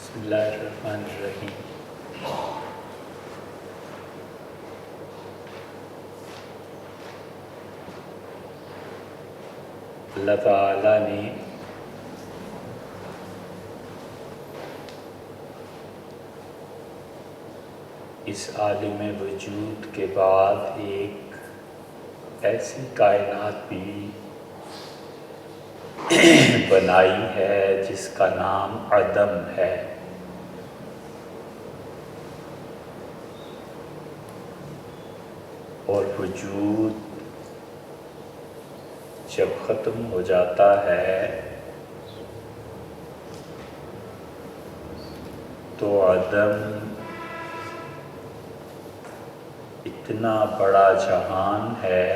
بسم اللہ الرحمن الرحیم۔ اللہ تعالیٰ نے اس عالم وجود کے بعد ایک ایسی کائنات بھی بنائی ہے جس کا نام عدم ہے۔ اور وجود جب ختم ہو جاتا ہے تو عدم اتنا بڑا جہان ہے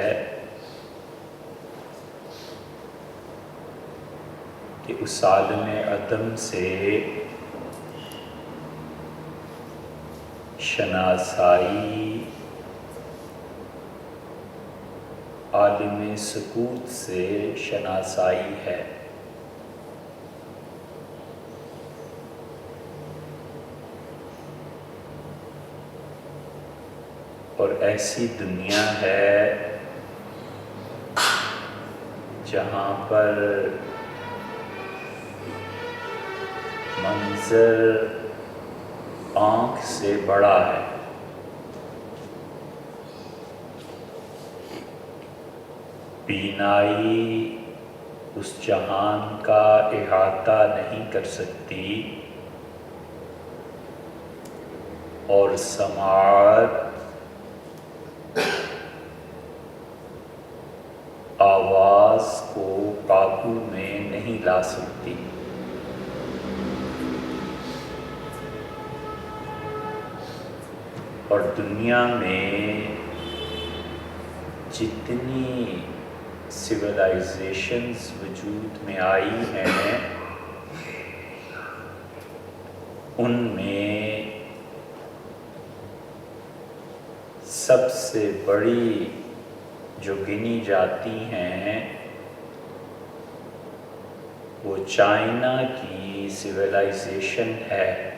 کہ اس عالم عدم سے شناسائی، عالم سکوت سے شناسائی ہے۔ اور ایسی دنیا ہے جہاں پر منظر آنکھ سے بڑا ہے، بینائی اس جہان کا احاطہ نہیں کر سکتی، اور سماعت آواز کو قابو میں نہیں لا سکتی۔ اور دنیا میں جتنی سویلائزیشنز وجود میں آئی ہیں ان میں سب سے بڑی جو گنی جاتی ہیں وہ چائنا کی سویلائزیشن ہے،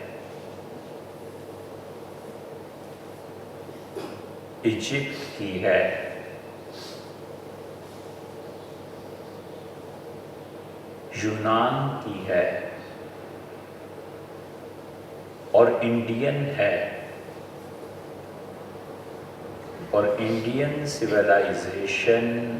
ایجپٹ کی ہے، یونان کی ہے، اور انڈین ہے۔ اور انڈین سویلائزیشن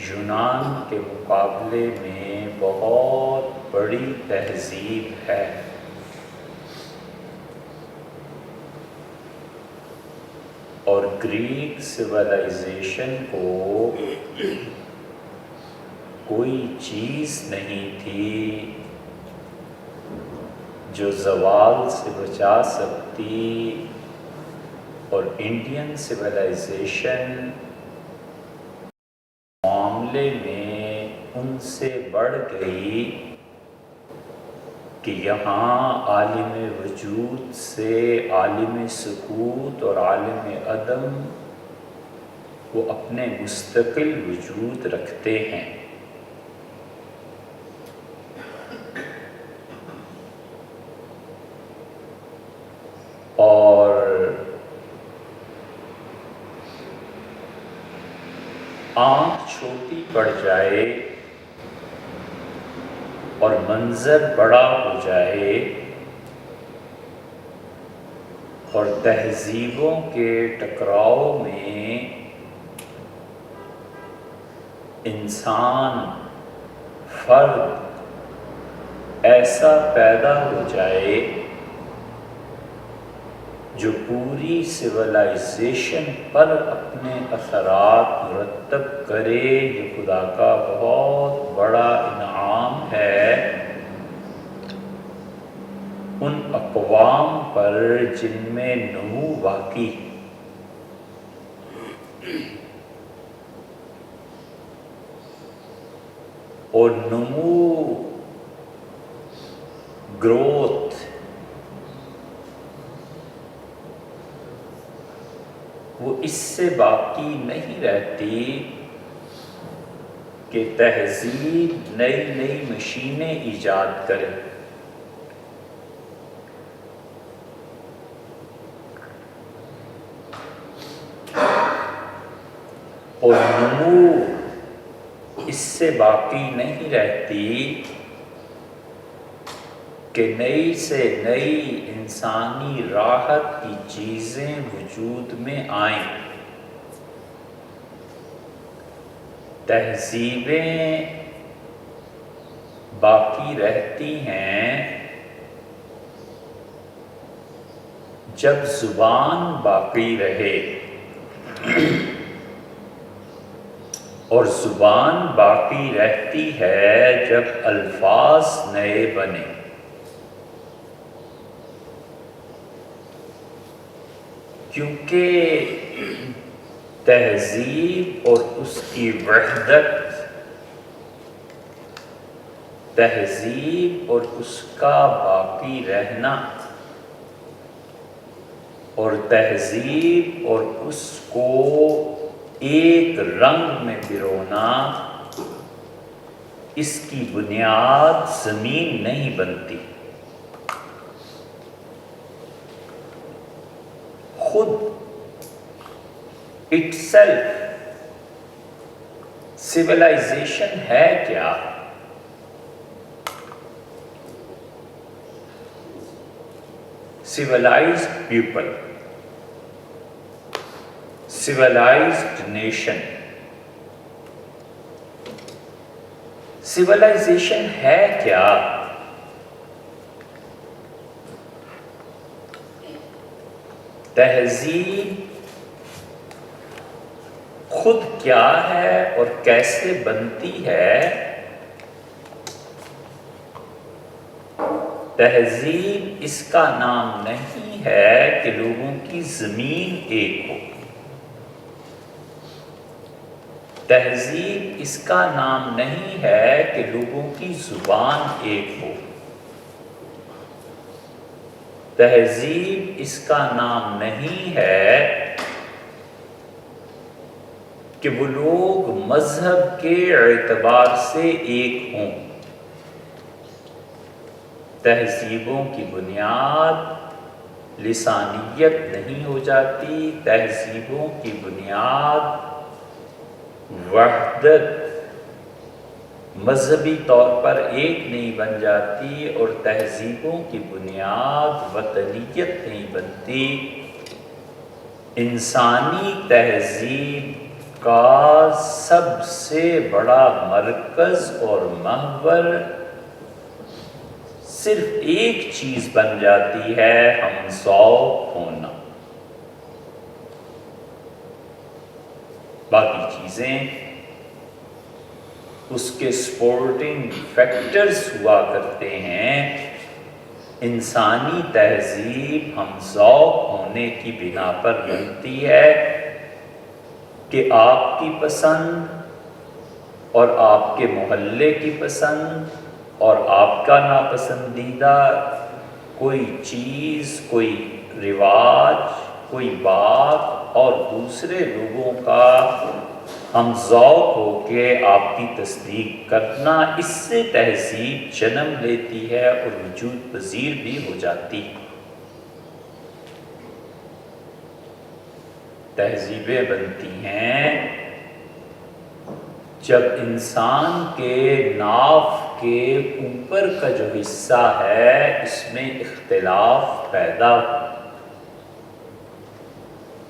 یونان کے مقابلے میں بہت بڑی تہذیب ہے۔ اور گریک سویلائزیشن کو کوئی چیز نہیں تھی جو زوال سے بچا سکتی، اور انڈین سویلائزیشن معاملے میں ان سے بڑھ گئی کہ یہاں عالم وجود سے عالم سکوت اور عالم عدم وہ اپنے مستقل وجود رکھتے ہیں۔ اور آنکھ چھوٹی پڑ جائے اور منظر بڑا ہو جائے اور تہذیبوں کے ٹکراؤ میں انسان فرد ایسا پیدا ہو جائے جو پوری سویلائزیشن پر اپنے اثرات مرتب کرے، یہ خدا کا بہت بڑا انعام ہے ان اقوام پر جن میں نمو واقعی اور نمو گروتھ وہ اس سے باقی نہیں رہتی کہ تہذیب نئی نئی مشینیں ایجاد کرے، اور نمو اس سے باقی نہیں رہتی کہ نئی سے نئی انسانی راحت کی چیزیں وجود میں آئیں۔ تہذیبیں باقی رہتی ہیں جب زبان باقی رہے، اور زبان باقی رہتی ہے جب الفاظ نئے بنے۔ کیونکہ تہذیب اور اس کی وحدت، تہذیب اور اس کا باقی رہنا، اور تہذیب اور اس کو ایک رنگ میں پرونا، اس کی بنیاد زمین نہیں بنتی۔ خود itself civilization ہے کیا؟ civilized people، civilized nation۔ civilization ہے کیا؟ تہذیب خود کیا ہے اور کیسے بنتی ہے؟ تہذیب اس کا نام نہیں ہے کہ لوگوں کی زمین ایک ہو، تہذیب اس کا نام نہیں ہے کہ لوگوں کی زبان ایک ہو، تہذیب اس کا نام نہیں ہے کہ وہ لوگ مذہب کے اعتبار سے ایک ہوں۔ تہذیبوں کی بنیاد لسانیت نہیں ہو جاتی، تہذیبوں کی بنیاد وحدت، مذہبی طور پر ایک نہیں بن جاتی، اور تہذیبوں کی بنیاد وطنیت نہیں بنتی۔ انسانی تہذیب کا سب سے بڑا مرکز اور محور صرف ایک چیز بن جاتی ہے، ہم ذوق ہونا۔ باقی چیزیں اس کے سپورٹنگ فیکٹرز ہوا کرتے ہیں۔ انسانی تہذیب ہم ذوق ہونے کی بنا پر بنتی ہے کہ آپ کی پسند اور آپ کے محلے کی پسند اور آپ کا ناپسندیدہ کوئی چیز، کوئی رواج، کوئی بات اور دوسرے لوگوں کا ہم ذوق ہو کے آپ کی تصدیق کرنا، اس سے تہذیب جنم لیتی ہے اور وجود پذیر بھی ہو جاتی۔ تہذیبیں بنتی ہیں جب انسان کے ناف کے اوپر کا جو حصہ ہے اس میں اختلاف پیدا ہو،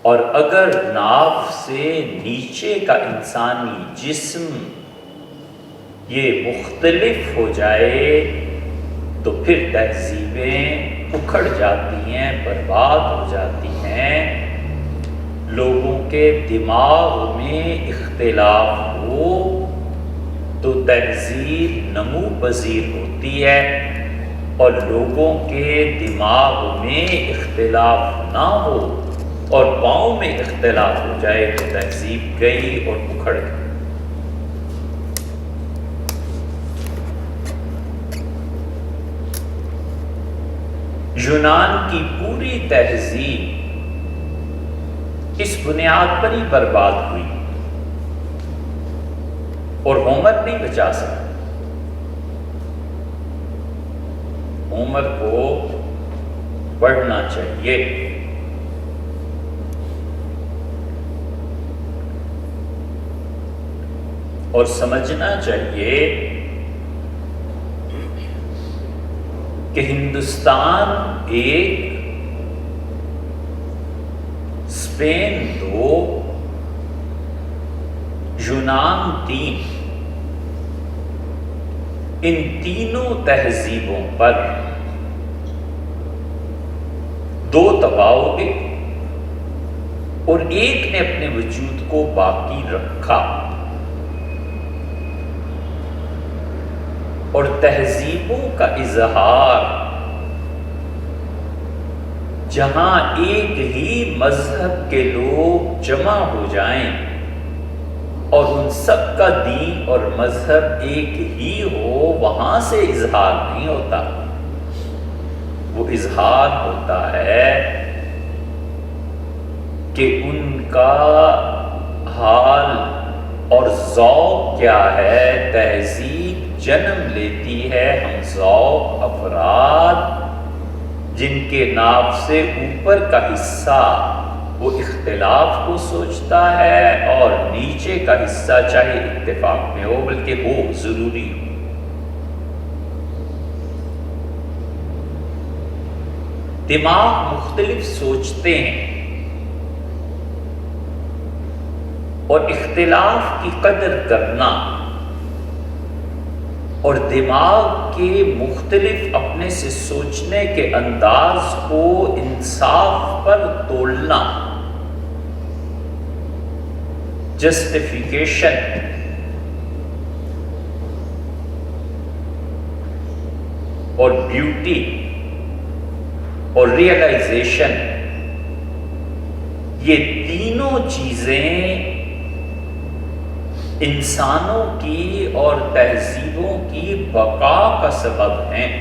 اور اگر ناف سے نیچے کا انسانی جسم یہ مختلف ہو جائے تو پھر تہذیبیں اکھڑ جاتی ہیں، برباد ہو جاتی ہیں۔ لوگوں کے دماغ میں اختلاف ہو تو تہذیب نمو پذیر ہوتی ہے، اور لوگوں کے دماغ میں اختلاف نہ ہو اور پاؤں میں اختلاف ہو جائے تو تہذیب گئی اور اکھڑ گئی۔ یونان کی پوری تہذیب اس بنیاد پر ہی برباد ہوئی، اور عمر نہیں بچا سکتا. عمر کو پڑھنا چاہیے. اور سمجھنا چاہیے کہ ہندوستان 1، اسپین 2، یونان 3، ان تینوں تہذیبوں پر 2 تباہ ہو گئے اور ایک نے اپنے وجود کو باقی رکھا. اور تہذیبوں کا اظہار جہاں ایک ہی مذہب کے لوگ جمع ہو جائیں اور ان سب کا دین اور مذہب ایک ہی ہو، وہاں سے اظہار نہیں ہوتا. وہ اظہار ہوتا ہے کہ ان کا حال اور ذوق کیا ہے. تہذیب جنم لیتی ہے ہم ذوق افراد جن کے ناف سے اوپر کا حصہ وہ اختلاف کو سوچتا ہے اور نیچے کا حصہ چاہے اتفاق میں ہو بلکہ ہو ضروری ہو. دماغ مختلف سوچتے ہیں اور اختلاف کی قدر کرنا اور دماغ کے مختلف اپنے سے سوچنے کے انداز کو انصاف پر تولنا، جسٹیفیکیشن اور بیوٹی اور ریئلائزیشن، یہ تینوں چیزیں انسانوں کی اور تہذیبوں کی بقا کا سبب ہیں.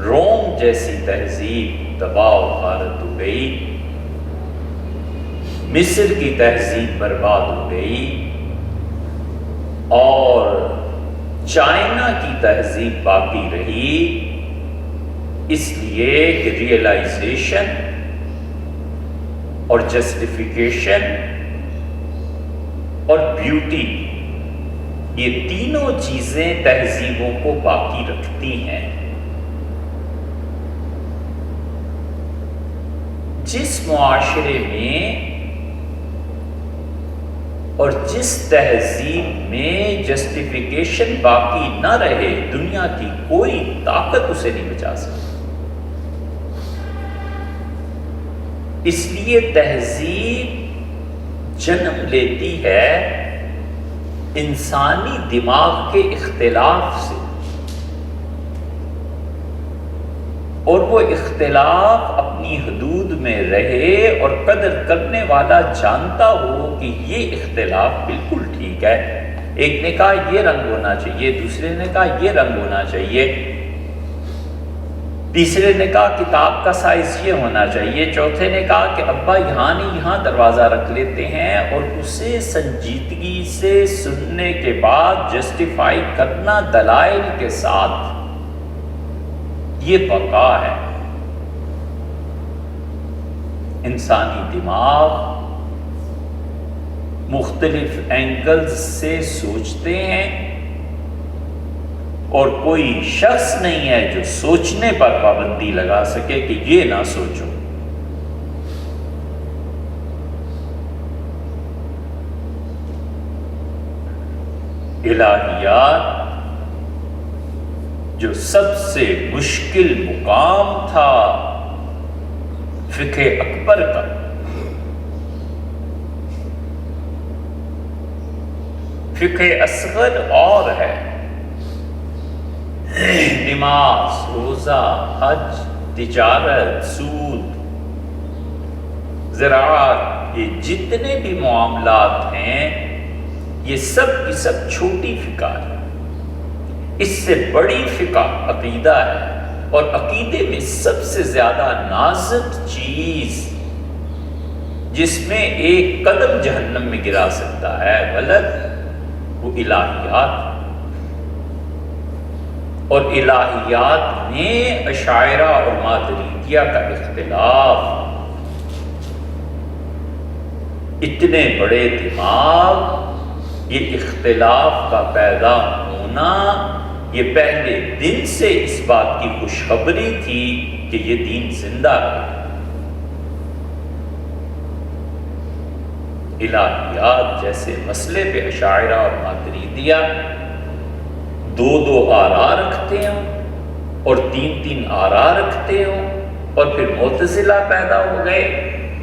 روم جیسی تہذیب تباہ و غارت ہو گئی، مصر کی تہذیب برباد ہو گئی اور چائنا کی تہذیب باقی رہی، اس لیے کہ ریئلائزیشن اور جسٹیفیکیشن اور بیوٹی، یہ تینوں چیزیں تہذیبوں کو باقی رکھتی ہیں. جس معاشرے میں اور جس تہذیب میں جسٹیفیکیشن باقی نہ رہے، دنیا کی کوئی طاقت اسے نہیں بچا سکتی. اس لیے تہذیب جنم لیتی ہے انسانی دماغ کے اختلاف سے، اور وہ اختلاف اپنی حدود میں رہے اور قدر کرنے والا جانتا ہو کہ یہ اختلاف بالکل ٹھیک ہے. ایک نے کہا یہ رنگ ہونا چاہیے، دوسرے نے کہا یہ رنگ ہونا چاہیے، تیسرے نے کہا کتاب کا سائز یہ ہونا چاہیے، چوتھے نے کہا کہ ابا یہاں نہیں یہاں دروازہ رکھ لیتے ہیں، اور اسے سنجیدگی سے سننے کے بعد جسٹیفائی کرنا دلائل کے ساتھ، یہ بقا ہے. انسانی دماغ مختلف اینگلز سے سوچتے ہیں اور کوئی شخص نہیں ہے جو سوچنے پر پابندی لگا سکے کہ یہ نہ سوچو. الہیات جو سب سے مشکل مقام تھا فقہ اکبر کا، فقہ اصغر اور ہے. نماز، روزہ، حج، تجارت، سود، زراعت، یہ جتنے بھی معاملات ہیں یہ سب کی سب چھوٹی فقہ ہے. اس سے بڑی فقہ عقیدہ ہے، اور عقیدے میں سب سے زیادہ نازک چیز جس میں ایک قدم جہنم میں گرا سکتا ہے، غلط، وہ الہیات۔ اور الہیات میں اشاعرہ اور ماتریدیہ کا اختلاف، اتنے بڑے دماغ، یہ اختلاف کا پیدا ہونا، یہ پہلے دن سے اس بات کی خوشخبری تھی کہ یہ دین زندہ ہے۔ الہیات جیسے مسئلے پہ اشاعرہ اور ماتریدیہ دو دو آرا رکھتے ہوں اور تین تین آرا رکھتے ہوں، اور پھر معتزلہ پیدا ہو گئے۔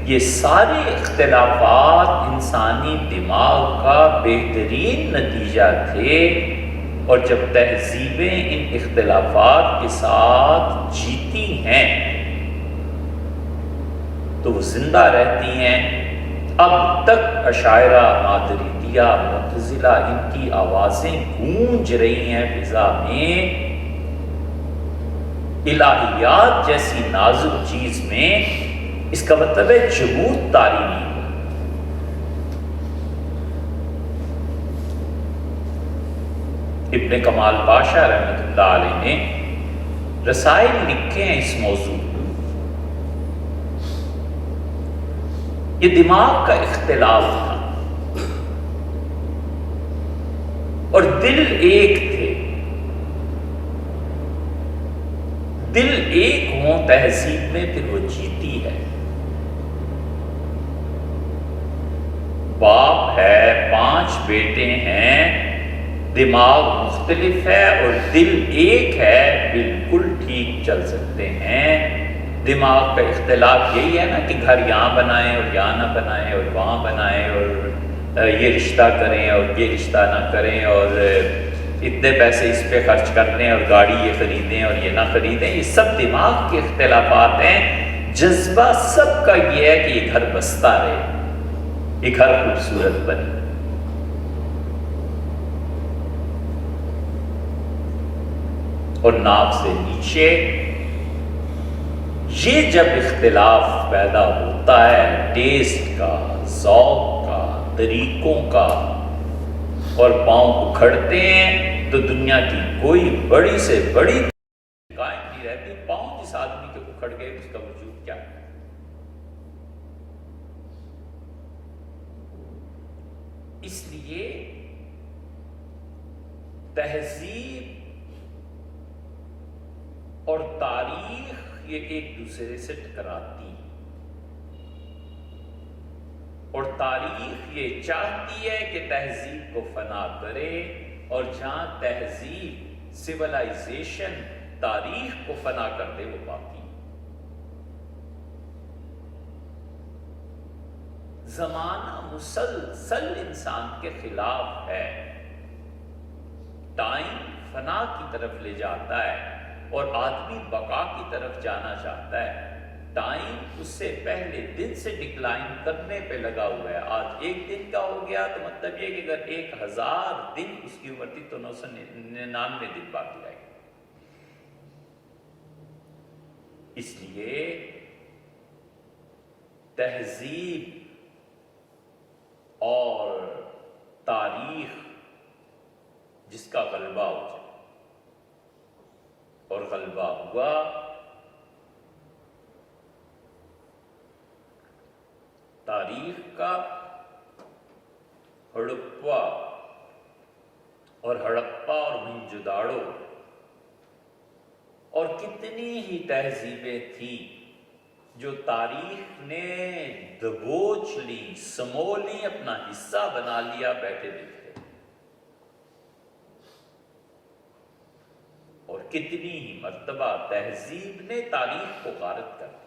یہ سارے اختلافات انسانی دماغ کا بہترین نتیجہ تھے، اور جب تہذیبیں ان اختلافات کے ساتھ جیتی ہیں تو وہ زندہ رہتی ہیں۔ اب تک اشاعرہ، ماتریدیہ، معتزلہ، ان کی آوازیں گونج رہی ہیں فضا میں۔ الہیات جیسی نازک چیز میں اس کا مطلب ہے جمود طاری نہیں ہوا۔ ابن کمال پاشا رحمۃ اللہ علیہ نے رسائل لکھے ہیں اس موضوع پر۔ یہ دماغ کا اختلاف تھا اور دل ایک تھے۔ دل ایک ہوں تہذیب میں پھر وہ جیتی ہے۔ باپ ہے، 5 بیٹے ہیں، دماغ مختلف ہے اور دل ایک ہے، بالکل ٹھیک چل سکتے ہیں۔ دماغ کا اختلاف یہی ہے نا کہ گھر یہاں بنائیں اور یہاں نہ بنائیں، اور وہاں بنائیں اور یہ رشتہ کریں اور یہ رشتہ نہ کریں، اور اتنے پیسے اس پہ خرچ کر لیں اور گاڑی یہ خریدیں اور یہ نہ خریدیں۔ یہ سب دماغ کے اختلافات ہیں۔ جذبہ سب کا یہ ہے کہ یہ گھر بستا رہے، یہ گھر خوبصورت بنے۔ اور ناف سے نیچے یہ جب اختلاف پیدا ہوتا ہے ٹیسٹ کا، ذوق کا، طریقوں کا، اور پاؤں اکھڑتے ہیں، تو دنیا کی کوئی بڑی سے بڑی قائم نہیں رہتی۔ پاؤں جس آدمی کے اکھڑ گئے اس کا وجود کیا ہے؟ اس لیے تہذیب اور تاریخ یہ ایک دوسرے سے ٹکراتی ہیں، اور تاریخ یہ چاہتی ہے کہ تہذیب کو فنا کرے، اور جہاں تہذیب، سیولائزیشن تاریخ کو فنا کر دے وہ باقی۔ زمانہ مسلسل انسان کے خلاف ہے۔ ٹائم فنا کی طرف لے جاتا ہے اور آدمی بقا کی طرف جانا چاہتا ہے۔ ٹائم اس سے پہلے دن سے ڈکلائن کرنے پہ لگا ہوا ہے۔ آج 1 دن کا ہو گیا تو مطلب یہ کہ اگر 1000 دن اس کی عمر تھی تو 999 دن باقی رہ گئے۔ اس لیے تہذیب اور تاریخ جس کا غلبہ ہو جائے، اور غلبہ ہوا، تاریخ کا ہڑپا اور موہنجوداڑو اور کتنی ہی تہذیبیں تھیں جو تاریخ نے دبوچ لی، سمو لی، اپنا حصہ بنا لیا، بیٹھے دیکھتے۔ اور کتنی ہی مرتبہ تہذیب نے تاریخ کو غارت کر دیا۔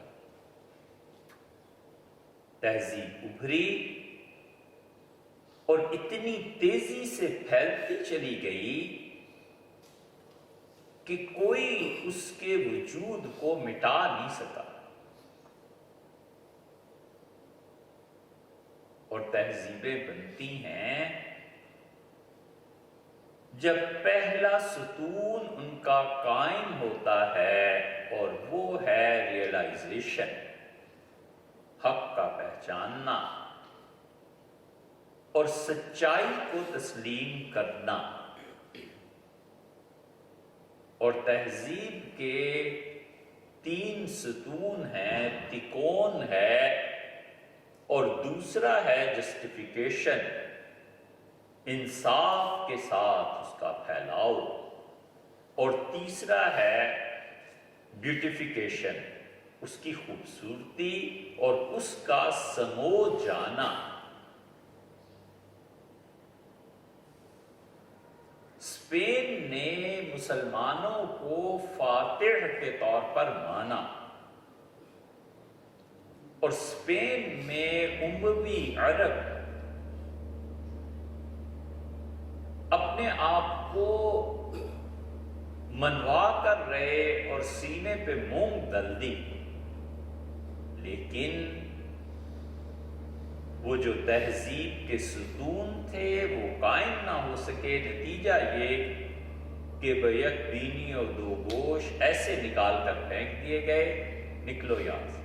تہذیب ابھری اور اتنی تیزی سے پھیلتی چلی گئی کہ کوئی اس کے وجود کو مٹا نہیں سکا۔ اور تہذیبیں بنتی ہیں جب پہلا ستون ان کا قائم ہوتا ہے، اور وہ ہے ریئلائزیشن۔ حق کا پہچاننا اور سچائی کو تسلیم کرنا، اور تہذیب کے 3 ستون ہیں، تکون ہے، اور دوسرا ہے جسٹیفیکیشن، انصاف کے ساتھ اس کا پھیلاؤ، اور تیسرا ہے بیوٹیفیکیشن، اس کی خوبصورتی اور اس کا سمو جانا۔ اسپین نے مسلمانوں کو فاتح کے طور پر مانا، اور اسپین میں اموی عرب اپنے آپ کو منوا کر رہے اور سینے پہ مونگ دل دی، لیکن وہ جو تہذیب کے ستون تھے وہ قائم نہ ہو سکے۔ نتیجہ یہ کہ بیک بینی اور 2 گوش ایسے نکال کر پھینک دیے گئے، نکلو یہاں سے۔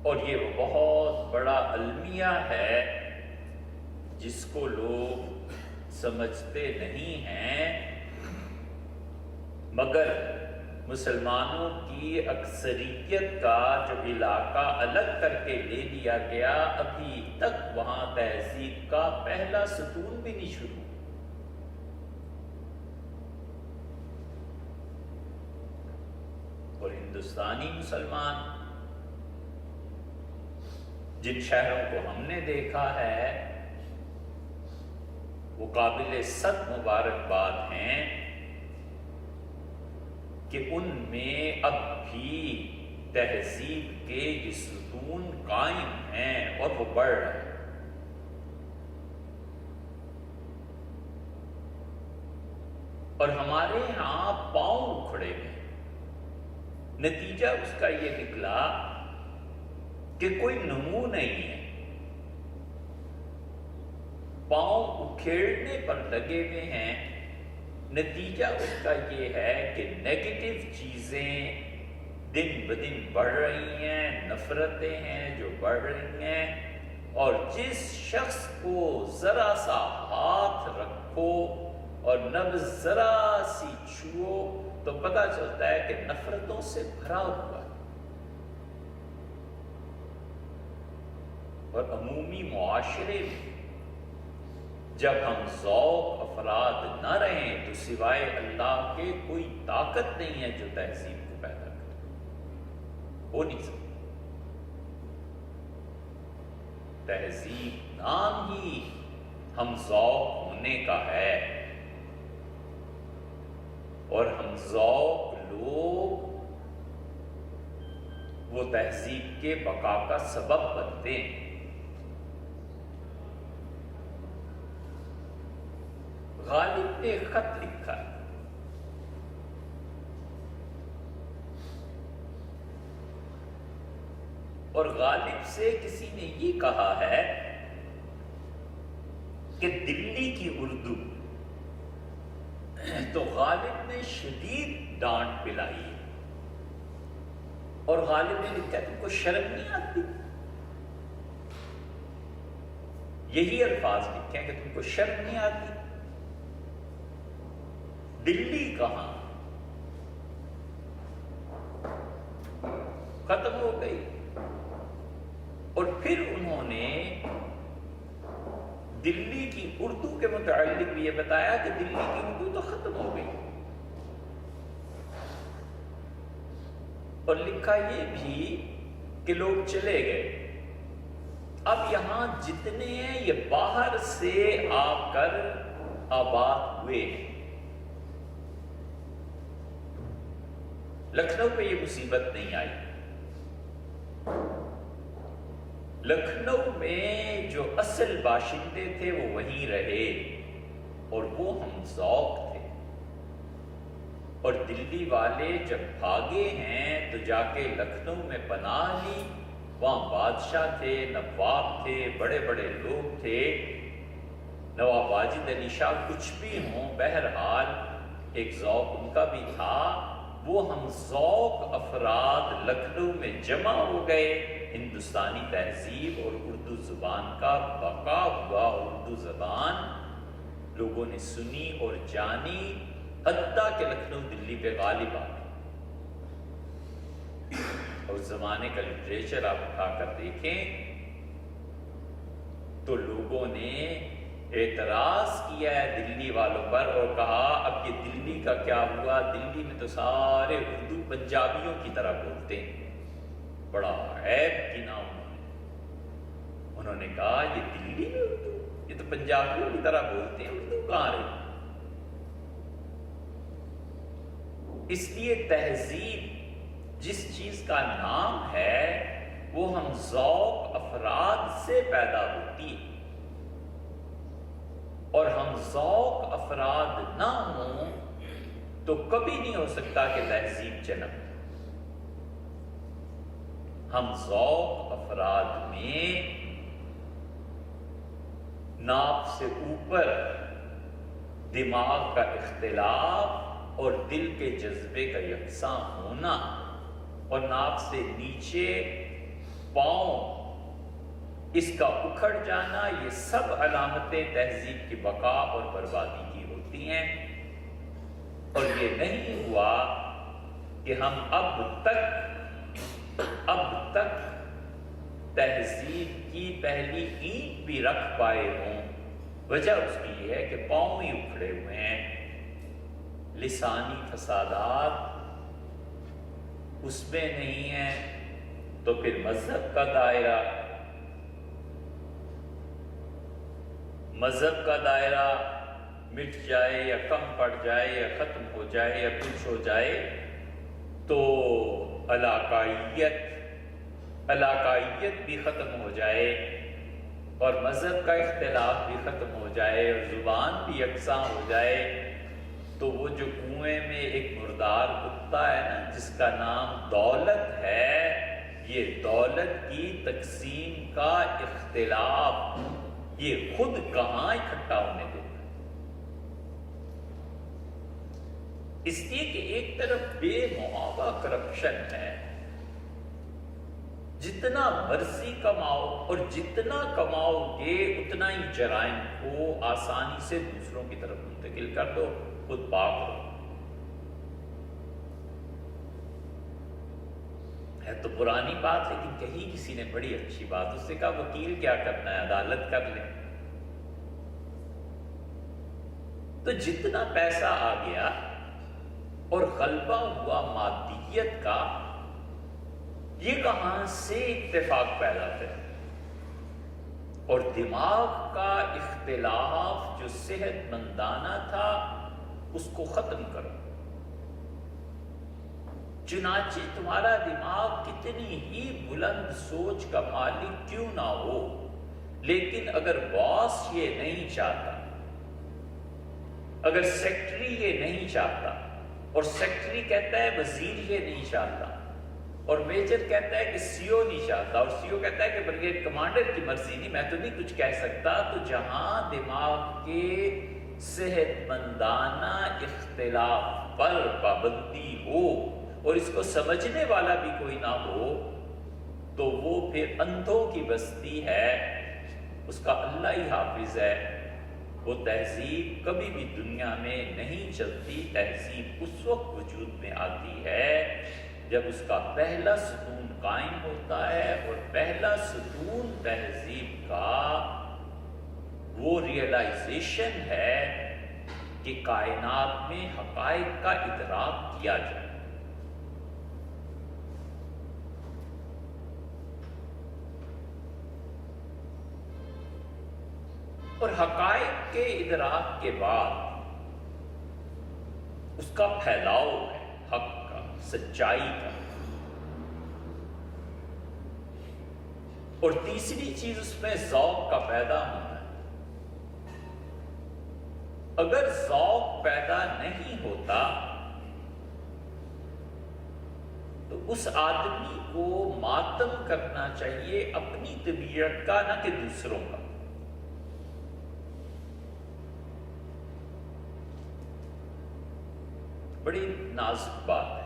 اور یہ وہ بہت بڑا المیہ ہے جس کو لوگ سمجھتے نہیں ہیں، مگر مسلمانوں کی اکثریت کا جو علاقہ الگ کر کے لے لیا گیا، ابھی تک وہاں تہذیب کا پہلا ستون بھی نہیں شروع۔ اور ہندوستانی مسلمان جن شہروں کو ہم نے دیکھا ہے وہ قابل صد مبارکباد ہیں کہ ان میں اب بھی تہذیب کے یہ ستون قائم ہیں اور وہ بڑھ رہے ہیں۔ اور ہمارے ہاں پاؤں اکھڑے ہیں۔ نتیجہ اس کا یہ نکلا کہ کوئی نمو نہیں ہے، پاؤں اکھیڑنے پر لگے ہوئے ہیں۔ نتیجہ اس کا یہ ہے کہ نیگیٹو چیزیں دن بدن بڑھ رہی ہیں، نفرتیں ہیں جو بڑھ رہی ہیں، اور جس شخص کو ذرا سا ہاتھ رکھو اور نبض ذرا سی چھو تو پتہ چلتا ہے کہ نفرتوں سے بھرا ہوا ہے۔ اور عمومی معاشرے میں جب ہم ذوق افراد نہ رہیں تو سوائے اللہ کے کوئی طاقت نہیں ہے جو تہذیب کو پیدا کرے، ہو نہیں سکتا۔ تہذیب نام ہی ہم ذوق ہونے کا ہے، اور ہم ذوق لوگ وہ تہذیب کے بقا کا سبب بنتے ہیں۔ غالب نے خط لکھا ہے، اور غالب سے کسی نے یہ کہا ہے کہ دلی کی اردو، تو غالب نے شدید ڈانٹ پلائی، اور غالب نے لکھا تم کو شرم نہیں آتی؟ یہی الفاظ لکھے ہیں کہ تم کو شرم نہیں آتی؟ دلی کہاں، ختم ہو گئی۔ اور پھر انہوں نے دلی کی اردو کے متعلق بھی یہ بتایا کہ دلی کی اردو تو ختم ہو گئی، اور لکھا یہ بھی کہ لوگ چلے گئے، اب یہاں جتنے ہیں یہ باہر سے آ کر آباد ہوئے ہیں۔ لکھنؤ پہ یہ مصیبت نہیں آئی، لکھنؤ میں جو اصل باشندے تھے وہ وہیں رہے، اور وہ ہم ذوق تھے، اور دلی والے جب بھاگے ہیں تو جا کے لکھنؤ میں پناہ لی، وہاں بادشاہ تھے، نواب تھے، بڑے بڑے لوگ تھے، نواب واجد علی شاہ کچھ بھی ہوں، بہرحال ایک ذوق ان کا بھی تھا، وہ ہم ذوق افراد لکھنؤ میں جمع ہو گئے، ہندوستانی تہذیب اور اردو زبان کا بقا ہوا، اردو زبان لوگوں نے سنی اور جانی، حتیٰ کہ لکھنؤ دلی پہ غالب آ گئی۔ اور زمانے کا لٹریچر آپ اٹھا کر دیکھیں تو لوگوں نے اعتراض کیا ہے دلی والوں پر اور کہا اب یہ دلی کا کیا ہوا، دلی میں تو سارے اردو پنجابیوں کی طرح بولتے ہیں۔ بڑا عیب گنا انہوں نے کہا یہ دلی میں اردو، یہ تو پنجابیوں کی طرح بولتے ہیں، اردو کہاں رہی؟ اس لیے تہذیب جس چیز کا نام ہے وہ ہم ذوق افراد سے پیدا ہوتی ہے، اور ہم ذوق افراد نہ ہوں تو کبھی نہیں ہو سکتا کہ تہذیب جنم۔ ہم ذوق افراد میں ناپ سے اوپر دماغ کا اختلاف اور دل کے جذبے کا یکساں ہونا، اور ناپ سے نیچے پاؤں اس کا اکھڑ جانا، یہ سب علامتیں تہذیب کی بقا اور بربادی کی ہوتی ہیں۔ اور یہ نہیں ہوا کہ ہم اب تک تہذیب کی پہلی اینٹ بھی رکھ پائے ہوں۔ وجہ اس کی یہ ہے کہ پاؤں ہی اکھڑے ہوئے ہیں، لسانی فسادات اس میں نہیں ہے، تو پھر مذہب کا دائرہ مٹ جائے یا کم پڑ جائے یا ختم ہو جائے یا کچھ ہو جائے تو علاقائیت بھی ختم ہو جائے اور مذہب کا اختلاف بھی ختم ہو جائے اور زبان بھی یکساں ہو جائے، تو وہ جو کنویں میں ایک مردار کتا ہے نا جس کا نام دولت ہے، یہ دولت کی تقسیم کا اختلاف یہ خود کہاں اکٹھا ہونے دیتا ہے؟ اس لیے کہ ایک طرف بے محابہ کرپشن ہے، جتنا مرضی کماؤ اور جتنا کماؤ گے اتنا ہی جرائم کو آسانی سے دوسروں کی طرف منتقل کر دو، خود پاک ہو۔ ہے تو پرانی بات، لیکن کہیں کسی نے بڑی اچھی بات، اس نے کہا وکیل کیا کرنا ہے، عدالت کر لیں۔ تو جتنا پیسہ آ گیا اور غلبہ ہوا مادیت کا، یہ کہاں سے اتفاق پیدا کرے؟ اور دماغ کا اختلاف جو صحت مندانہ تھا اس کو ختم کرو۔ چنانچہ تمہارا دماغ کتنی ہی بلند سوچ کا مالک کیوں نہ ہو، لیکن اگر باس یہ نہیں چاہتا، اگر سیکٹری یہ نہیں چاہتا، اور سیکٹری کہتا ہے وزیر یہ نہیں چاہتا، اور میجر کہتا ہے کہ سی او نہیں چاہتا، اور سی او کہتا ہے کہ بریگیڈ کمانڈر کی مرضی نہیں، میں تو نہیں کچھ کہہ سکتا، تو جہاں دماغ کے صحت مندانہ اختلاف پر پابندی ہو اور اس کو سمجھنے والا بھی کوئی نہ ہو، تو وہ پھر اندھوں کی بستی ہے، اس کا اللہ ہی حافظ ہے۔ وہ تہذیب کبھی بھی دنیا میں نہیں چلتی، تہذیب اس وقت وجود میں آتی ہے جب اس کا پہلا ستون قائم ہوتا ہے، اور پہلا ستون تہذیب کا وہ ریئلائزیشن ہے کہ کائنات میں حقائق کا ادراک کیا جائے۔ اور حقائق کے ادراک کے بعد اس کا پھیلاؤ ہے، حق کا، سچائی کا۔ اور تیسری چیز اس میں ذوق کا پیدا ہونا ہے۔ اگر ذوق پیدا نہیں ہوتا تو اس آدمی کو ماتم کرنا چاہیے اپنی طبیعت کا، نہ کہ دوسروں کا۔ بڑی نازک بات ہے۔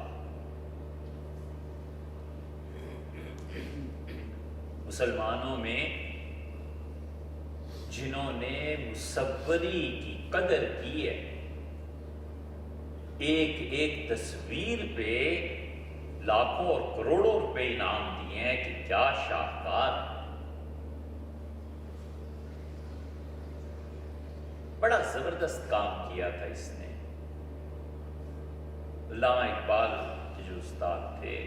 مسلمانوں میں جنہوں نے مصوری کی قدر کی ہے، ایک ایک تصویر پہ لاکھوں اور کروڑوں روپے انعام دیے ہیں کہ کیا شاہکار، بڑا زبردست کام کیا تھا اس نے۔ علامہ اقبال کے جو استاد تھے،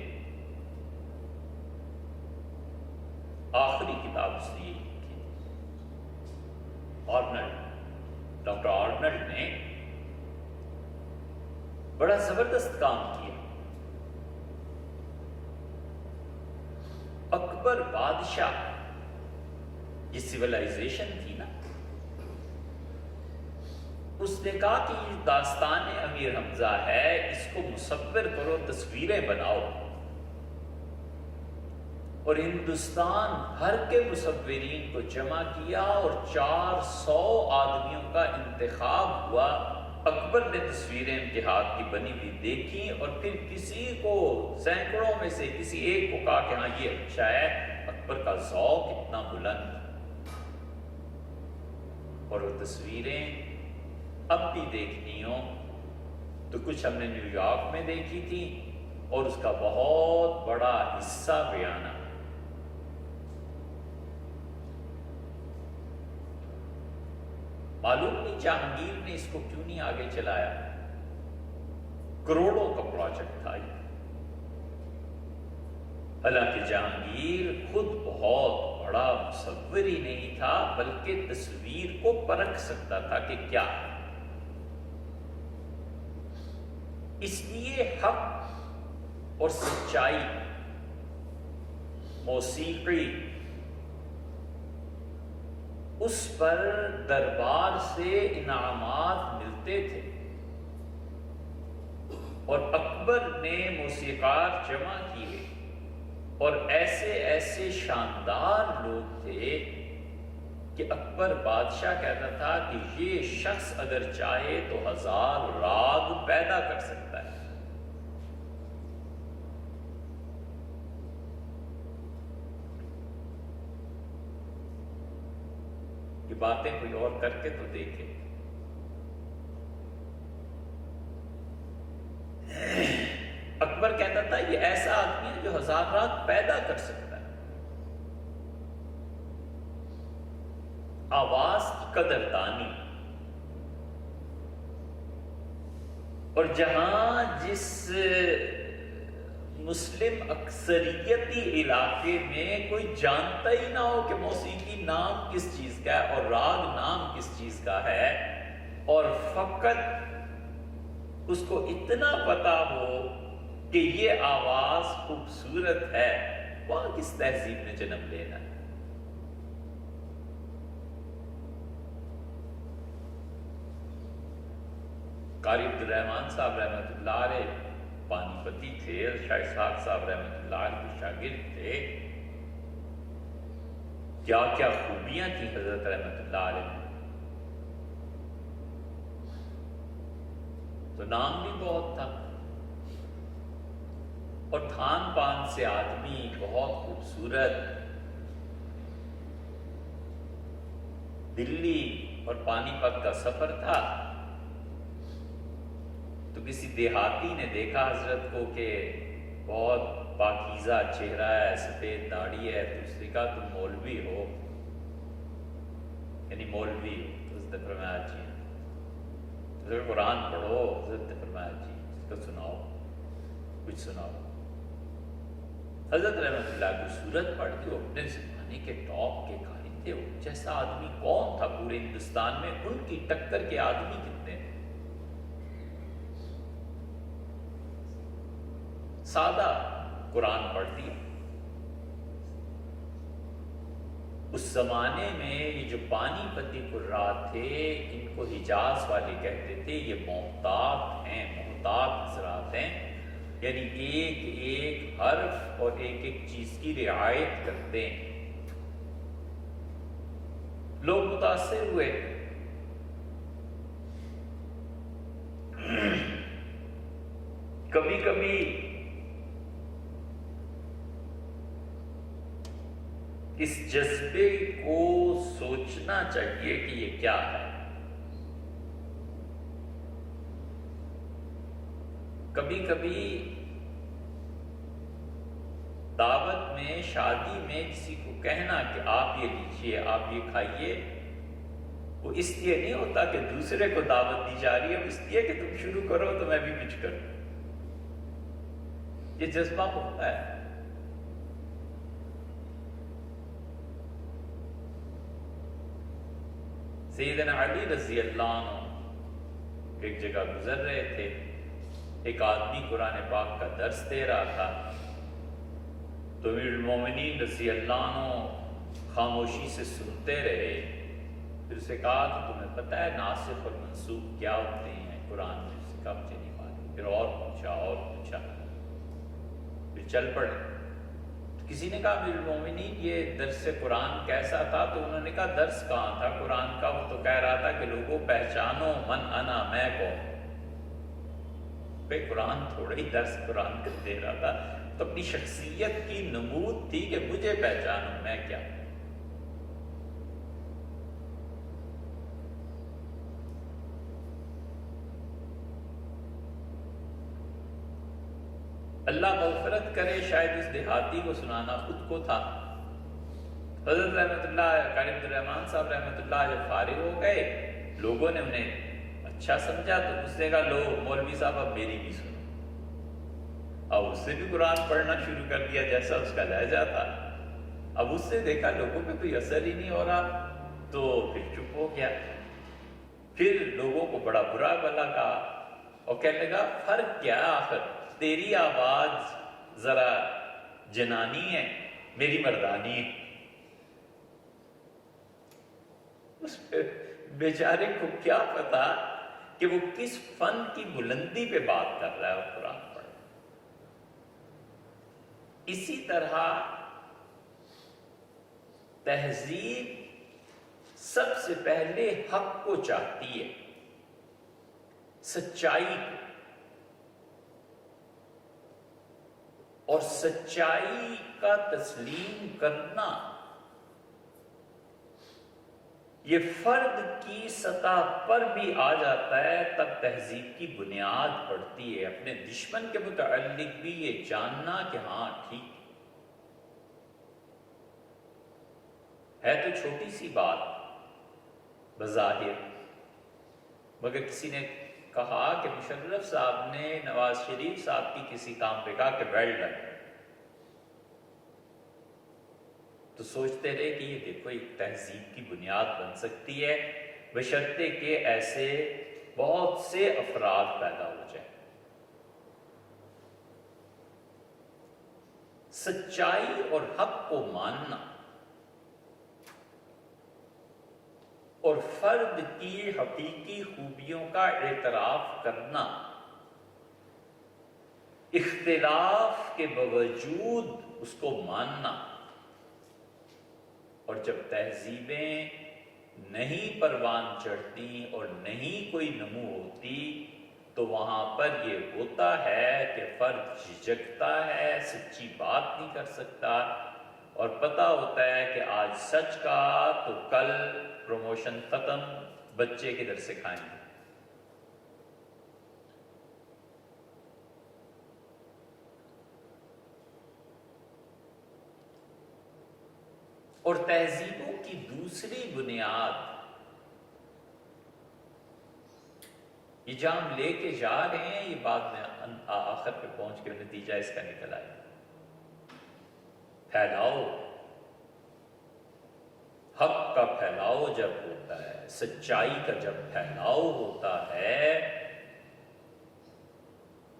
آخری کتاب اس نے یہی لکھی، آرنلڈ، ڈاکٹر آرنلڈ نے بڑا زبردست کام کیا۔ اکبر بادشاہ، یہ سویلائزیشن تھی نا، اس نے کہا کہ یہ داستان امیر حمزہ ہے، اس کو مصور کرو، تصویریں بناؤ، اور ہندوستان بھر کے مصورین کو جمع کیا اور 400 آدمیوں کا انتخاب ہوا۔ اکبر نے تصویریں ان کے ہاتھ کی بنی ہوئی دیکھی اور پھر کسی کو، سینکڑوں میں سے کسی ایک کو کہا کہ ہاں یہ اچھا ہے۔ اکبر کا ذوق اتنا بلند، اور وہ تصویریں اب بھی دیکھنی ہو تو کچھ ہم نے نیو یارک میں دیکھی تھی، اور اس کا بہت بڑا حصہ بیانہ۔ معلوم نہیں جہانگیر نے اس کو کیوں نہیں آگے چلایا، کروڑوں کا پروجیکٹ تھا یہ۔ حالانکہ جہانگیر خود بہت بڑا مصور ہی نہیں تھا، بلکہ تصویر کو پرکھ سکتا تھا کہ کیا ہے۔ اس لیے حق اور سچائی، موسیقی، اس پر دربار سے انعامات ملتے تھے، اور اکبر نے موسیقار جمع کیے، اور ایسے ایسے شاندار لوگ تھے کہ اکبر بادشاہ کہتا تھا کہ یہ شخص اگر چاہے تو 1000 راگ پیدا کر سکتا ہے۔ یہ باتیں کوئی اور کر کے تو دیکھے۔ اکبر کہتا تھا یہ ایسا آدمی ہے جو 1000 راگ پیدا کر سکتا ہے۔ آواز کی قدردانی، اور جہاں جس مسلم اکثریتی علاقے میں کوئی جانتا ہی نہ ہو کہ موسیقی نام کس چیز کا ہے اور راگ نام کس چیز کا ہے، اور فقط اس کو اتنا پتا ہو کہ یہ آواز خوبصورت ہے، وہاں کس تہذیب نے جنم لینا ہے؟ قاری عبدالرحمن صاحب رحمۃ اللہ علیہ پانی پتی تھے، اور شاہ اسحاق صاحب رحمۃ اللہ علیہ کے شاگرد تھے۔ کیا کیا خوبیاں تھیں حضرت رحمۃ اللہ علیہ میں، تو نام بھی بہت تھا، اور تھان پان سے آدمی بہت خوبصورت۔ دلی اور پانی پت کا سفر تھا، تو کسی دیہاتی نے دیکھا حضرت کو کہ بہت پاکیزہ چہرہ ہے، سفید داڑھی ہے، تو اس نے کہا تم مولوی ہو، یعنی مولوی ہو؟ تو اس نے فرمایا جی ہاں۔ حضرت قرآن پڑھو، حضرت نے فرمایا جی، اس کو سناؤ، کچھ سناؤ۔ حضرت رحمۃ اللہ کی صورت پڑھ کے اپنے زمانے کے ٹاپ کے قاری تھے، وہ جیسا آدمی کون تھا پورے ہندوستان میں؟ ان کی ٹکر کے آدمی کتنے تھے؟ سادہ قرآن پڑھ دیا۔ اس زمانے میں یہ جو پانی پتی قرات تھے، ان کو حجاز والے کہتے تھے، یہ محتاط ہیں، محتاط حضرات ہیں، یعنی ایک ایک حرف اور ایک ایک چیز کی رعایت کرتے ہیں۔ لوگ متاثر ہوئے، کبھی کبھی اس جذبے کو سوچنا چاہیے کہ یہ کیا ہے۔ کبھی کبھی دعوت میں، شادی میں کسی کو کہنا کہ آپ یہ لیجیے، آپ یہ کھائیے، وہ اس لیے نہیں ہوتا کہ دوسرے کو دعوت دی جا رہی ہے، وہ اس لیے کہ تم شروع کرو تو میں بھی کچھ کروں۔ یہ جذبہ ہوتا ہے۔ سیدنا علی رضی اللہ عنہ ایک جگہ گزر رہے تھے، ایک آدمی قرآن پاک کا درس دے رہا تھا، تو امیر المومنین رضی اللہ عنہ خاموشی سے سنتے رہے۔ پھر اسے کہا کہ تمہیں پتہ ہے ناسخ اور منسوخ کیا ہوتے ہیں قرآن میں؟ اس کا مجھے نہیں معلوم۔ پھر اور پوچھا، پھر چل پڑے۔ تو کسی نے کہا امیر المومنین یہ درس قرآن کیسا تھا؟ تو انہوں نے کہا درس کہاں تھا قرآن کا، وہ تو کہہ رہا تھا کہ لوگوں پہچانو من انا، میں کون۔ قرآن تھوڑا ہی درس قرآن کا دے رہا تھا، تو اپنی شخصیت کی نمود تھی کہ مجھے پہچانو میں کیا۔ اللہ مغفرت کرے، شاید اس دیہاتی کو سنانا خود کو تھا۔ حضرت رحمت اللہ قاری عبد الرحمن صاحب رحمت اللہ جب فارغ ہو گئے، لوگوں نے انہیں اچھا سمجھا تو اس نے کہا لو مولوی صاحب اب میری بھی سنو۔ اب اس سے بھی قرآن پڑھنا شروع کر دیا جیسا اس کا لہجہ تھا۔ اب اس سے دیکھا لوگوں پہ کوئی اثر ہی نہیں ہو رہا، تو پھر چپ ہو گیا۔ پھر لوگوں کو بڑا برا بھلا کہا اور کہنے لگا فرق کیا آخر، تیری آواز ذرا جنانی ہے، میری مردانی ہے۔ اس پہ بیچارے کو کیا پتا کہ وہ کس فن کی بلندی پہ بات کر رہا ہے اور قرآن پڑھ رہا ہے۔ اسی طرح تہذیب سب سے پہلے حق کو چاہتی ہے، سچائی کو، اور سچائی کا تسلیم کرنا یہ فرد کی سطح پر بھی آ جاتا ہے، تب تہذیب کی بنیاد پڑتی ہے۔ اپنے دشمن کے متعلق بھی یہ جاننا کہ ہاں ٹھیک ہے تو چھوٹی سی بات بظاہر، مگر کسی نے کہا کہ مشرف صاحب نے نواز شریف صاحب کی کسی کام پہ کہا کہ ویل ڈن، تو سوچتے رہے کہ یہ دیکھو ایک تہذیب کی بنیاد بن سکتی ہے، بشرطے کہ ایسے بہت سے افراد پیدا ہو جائیں۔ سچائی اور حق کو ماننا اور فرد کی حقیقی خوبیوں کا اعتراف کرنا، اختلاف کے باوجود اس کو ماننا، اور جب تہذیبیں نہیں پروان چڑھتی اور نہیں کوئی نمو ہوتی تو وہاں پر یہ ہوتا ہے کہ فرد جھجکتا ہے، سچی بات نہیں کر سکتا، اور پتہ ہوتا ہے کہ آج سچ کا تو کل پروموشن ختم، بچے کدھر سے کھائیں گے۔ اور تہذیبوں کی دوسری بنیاد، یہ جو ہم لے کے جا رہے ہیں، یہ بعد میں آخر پہ پہنچ کے نتیجہ اس کا نکل آئے، پھیلاؤ، حق کا پھیلاؤ جب ہوتا ہے، سچائی کا جب پھیلاؤ ہوتا ہے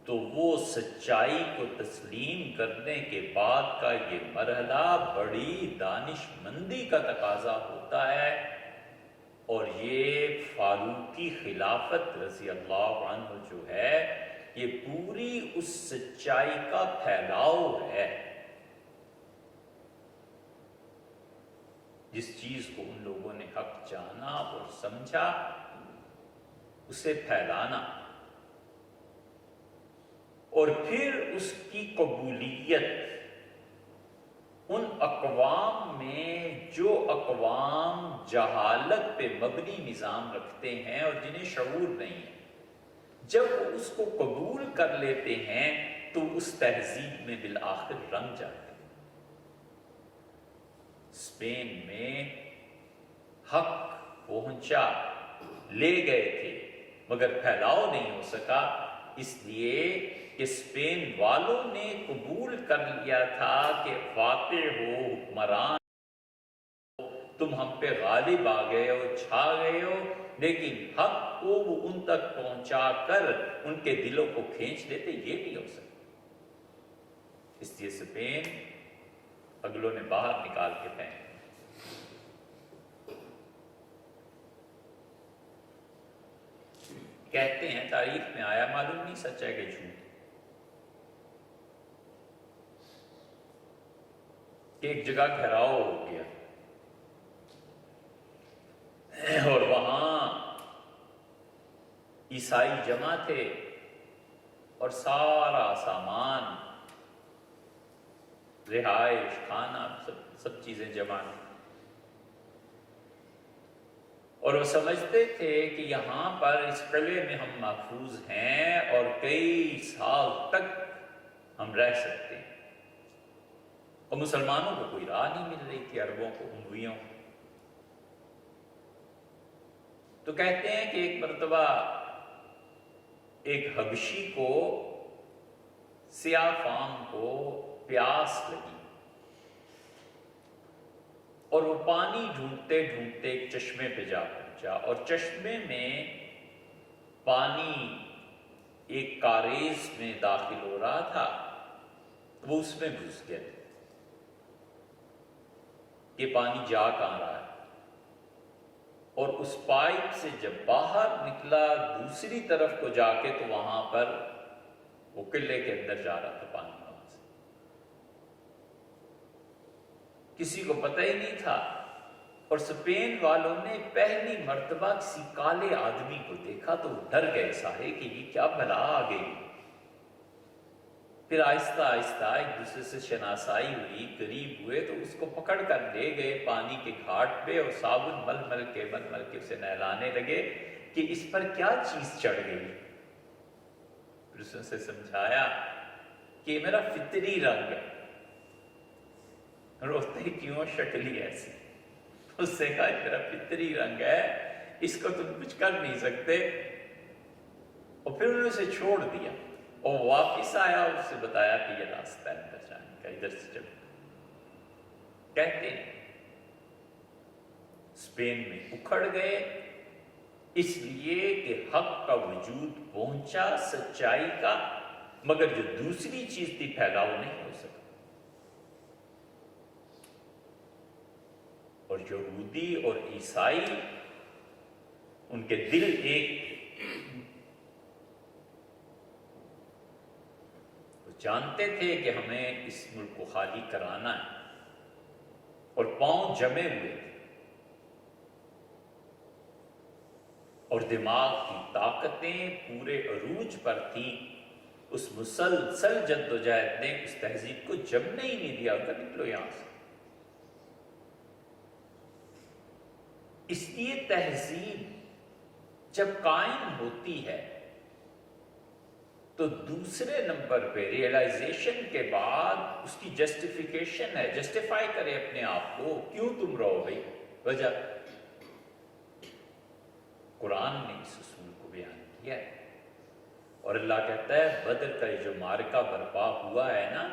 تو وہ سچائی کو تسلیم کرنے کے بعد کا یہ مرحلہ بڑی دانش مندی کا تقاضا ہوتا ہے، اور یہ فاروقی خلافت رضی اللہ عنہ جو ہے یہ پوری اس سچائی کا پھیلاؤ ہے۔ جس چیز کو ان لوگوں نے حق جانا اور سمجھا اسے پھیلانا، اور پھر اس کی قبولیت ان اقوام میں اقوام جہالت پہ مبنی نظام رکھتے ہیں اور جنہیں شعور نہیں ہے، جب وہ اس کو قبول کر لیتے ہیں تو اس تہذیب میں بالآخر رنگ جاتے ہیں۔ اسپین میں حق پہنچا، لے گئے تھے، مگر پھیلاؤ نہیں ہو سکا، اس لیے کہ اسپین والوں نے قبول کر لیا تھا کہ واقع ہو، حکمران تم ہم پہ غالب آ گئے ہو، چھا گئے ہو، لیکن حق کو وہ ان تک پہنچا کر ان کے دلوں کو کھینچ لیتے، یہ نہیں ہو سکتا۔ اس لیے اسپین اگلوں نے باہر نکال کے پھینک۔ کہتے ہیں تاریخ میں آیا، معلوم نہیں سچ ہے کہ جھوٹ، کہ ایک جگہ گھیراؤ ہو گیا اور وہاں عیسائی جمع تھے اور سارا سامان، رہائش، کھانا، سب چیزیں جمع تھیں، اور وہ سمجھتے تھے کہ یہاں پر اس قلعے میں ہم محفوظ ہیں اور کئی سال تک ہم رہ سکتے ہیں، اور مسلمانوں کو کوئی راہ نہیں مل رہی تھی، عربوں کو، امویوں کو۔ تو کہتے ہیں کہ ایک مرتبہ ایک حبشی کو، سیاہ فام کو پیاس لگی اور وہ پانی ڈھونڈتے ڈھونڈتے ایک چشمے پہ جا پہنچا، اور چشمے میں پانی ایک کاریز میں داخل ہو رہا تھا، وہ اس میں گھس گیا کہ پانی جا کہاں رہا ہے، اور اس پائپ سے جب باہر نکلا دوسری طرف کو جا کے تو وہاں پر وہ قلعے کے اندر جا رہا تھا پانی، وہاں سے کسی کو پتہ ہی نہیں تھا۔ اور اسپین والوں نے پہلی مرتبہ کسی کالے آدمی کو دیکھا تو ڈر گئے سارے کہ یہ کیا بلا آ گئی۔ پھر آہستہ آہستہ ایک دوسرے سے شناسائی ہوئی، قریب ہوئے تو اس کو پکڑ کر لے گئے پانی کے گھاٹ پہ اور صابن مل مل کے اسے نہلانے لگے کہ اس پر کیا چیز چڑھ گئی۔ پھر اس نے سمجھایا کہ میرا فطری رنگ ہے۔ روتے کیوں، شکل ہی ایسی۔ اس سے کہا میرا فطری رنگ ہے، اس کو تم کچھ کر نہیں سکتے، اور پھر انہوں نے اسے چھوڑ دیا اور واپس آیا، اس سے بتایا کہ یہ راستہ ہے اندر جانے کا، ادھر سے چلو۔ کہتے ہیں اسپین میں اکھڑ گئے اس لیے کہ حق کا وجود پہنچا، سچائی کا، مگر جو دوسری چیز تھی پھیلاؤ نہیں ہو سکا۔ اور یہودی اور عیسائی ان کے دل ایک، وہ جانتے تھے کہ ہمیں اس ملک کو خالی کرانا ہے، اور پاؤں جمے ہوئے تھے، اور دماغ کی طاقتیں پورے عروج پر تھیں۔ اس مسلسل جدوجہد نے اس تہذیب کو جمنے ہی نہیں دیا، کہ نکلو یہاں سے۔ اس لیے تہذیب جب قائم ہوتی ہے تو دوسرے نمبر پہ ریئلائزیشن کے بعد اس کی جسٹیفیکیشن ہے، جسٹیفائی کرے اپنے آپ کو، کیوں تم رہو بھائی، وجہ۔ قرآن نے اس اصول کو بیان کیا ہے، اور اللہ کہتا ہے بدر کا یہ جو معرکہ برپا ہوا ہے نا،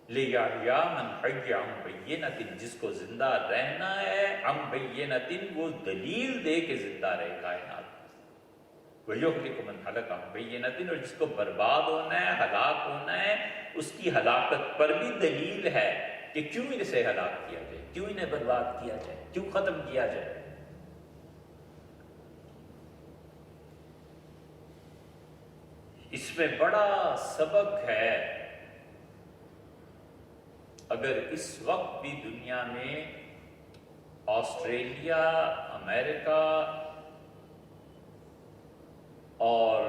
لِيَحْيَا مَنْ حَيَّ عَنْ بَيِّنَةٍ، جس کو زندہ رہنا ہے، عَنْ بَيِّنَةٍ، وہ دلیل دے کے زندہ رہے کائنات، وَيُهْلِكُ مَنْ حَلَكَ عَنْ بَيِّنَةٍ، اور جس کو برباد ہونا ہے، ہلاک ہونا ہے، اس کی ہلاکت پر بھی دلیل ہے کہ کیوں اسے ہلاک کیا جائے، کیوں انہیں برباد کیا جائے، کیوں ختم کیا جائے۔ اس میں بڑا سبق ہے۔ اگر اس وقت بھی دنیا میں آسٹریلیا، امریکہ اور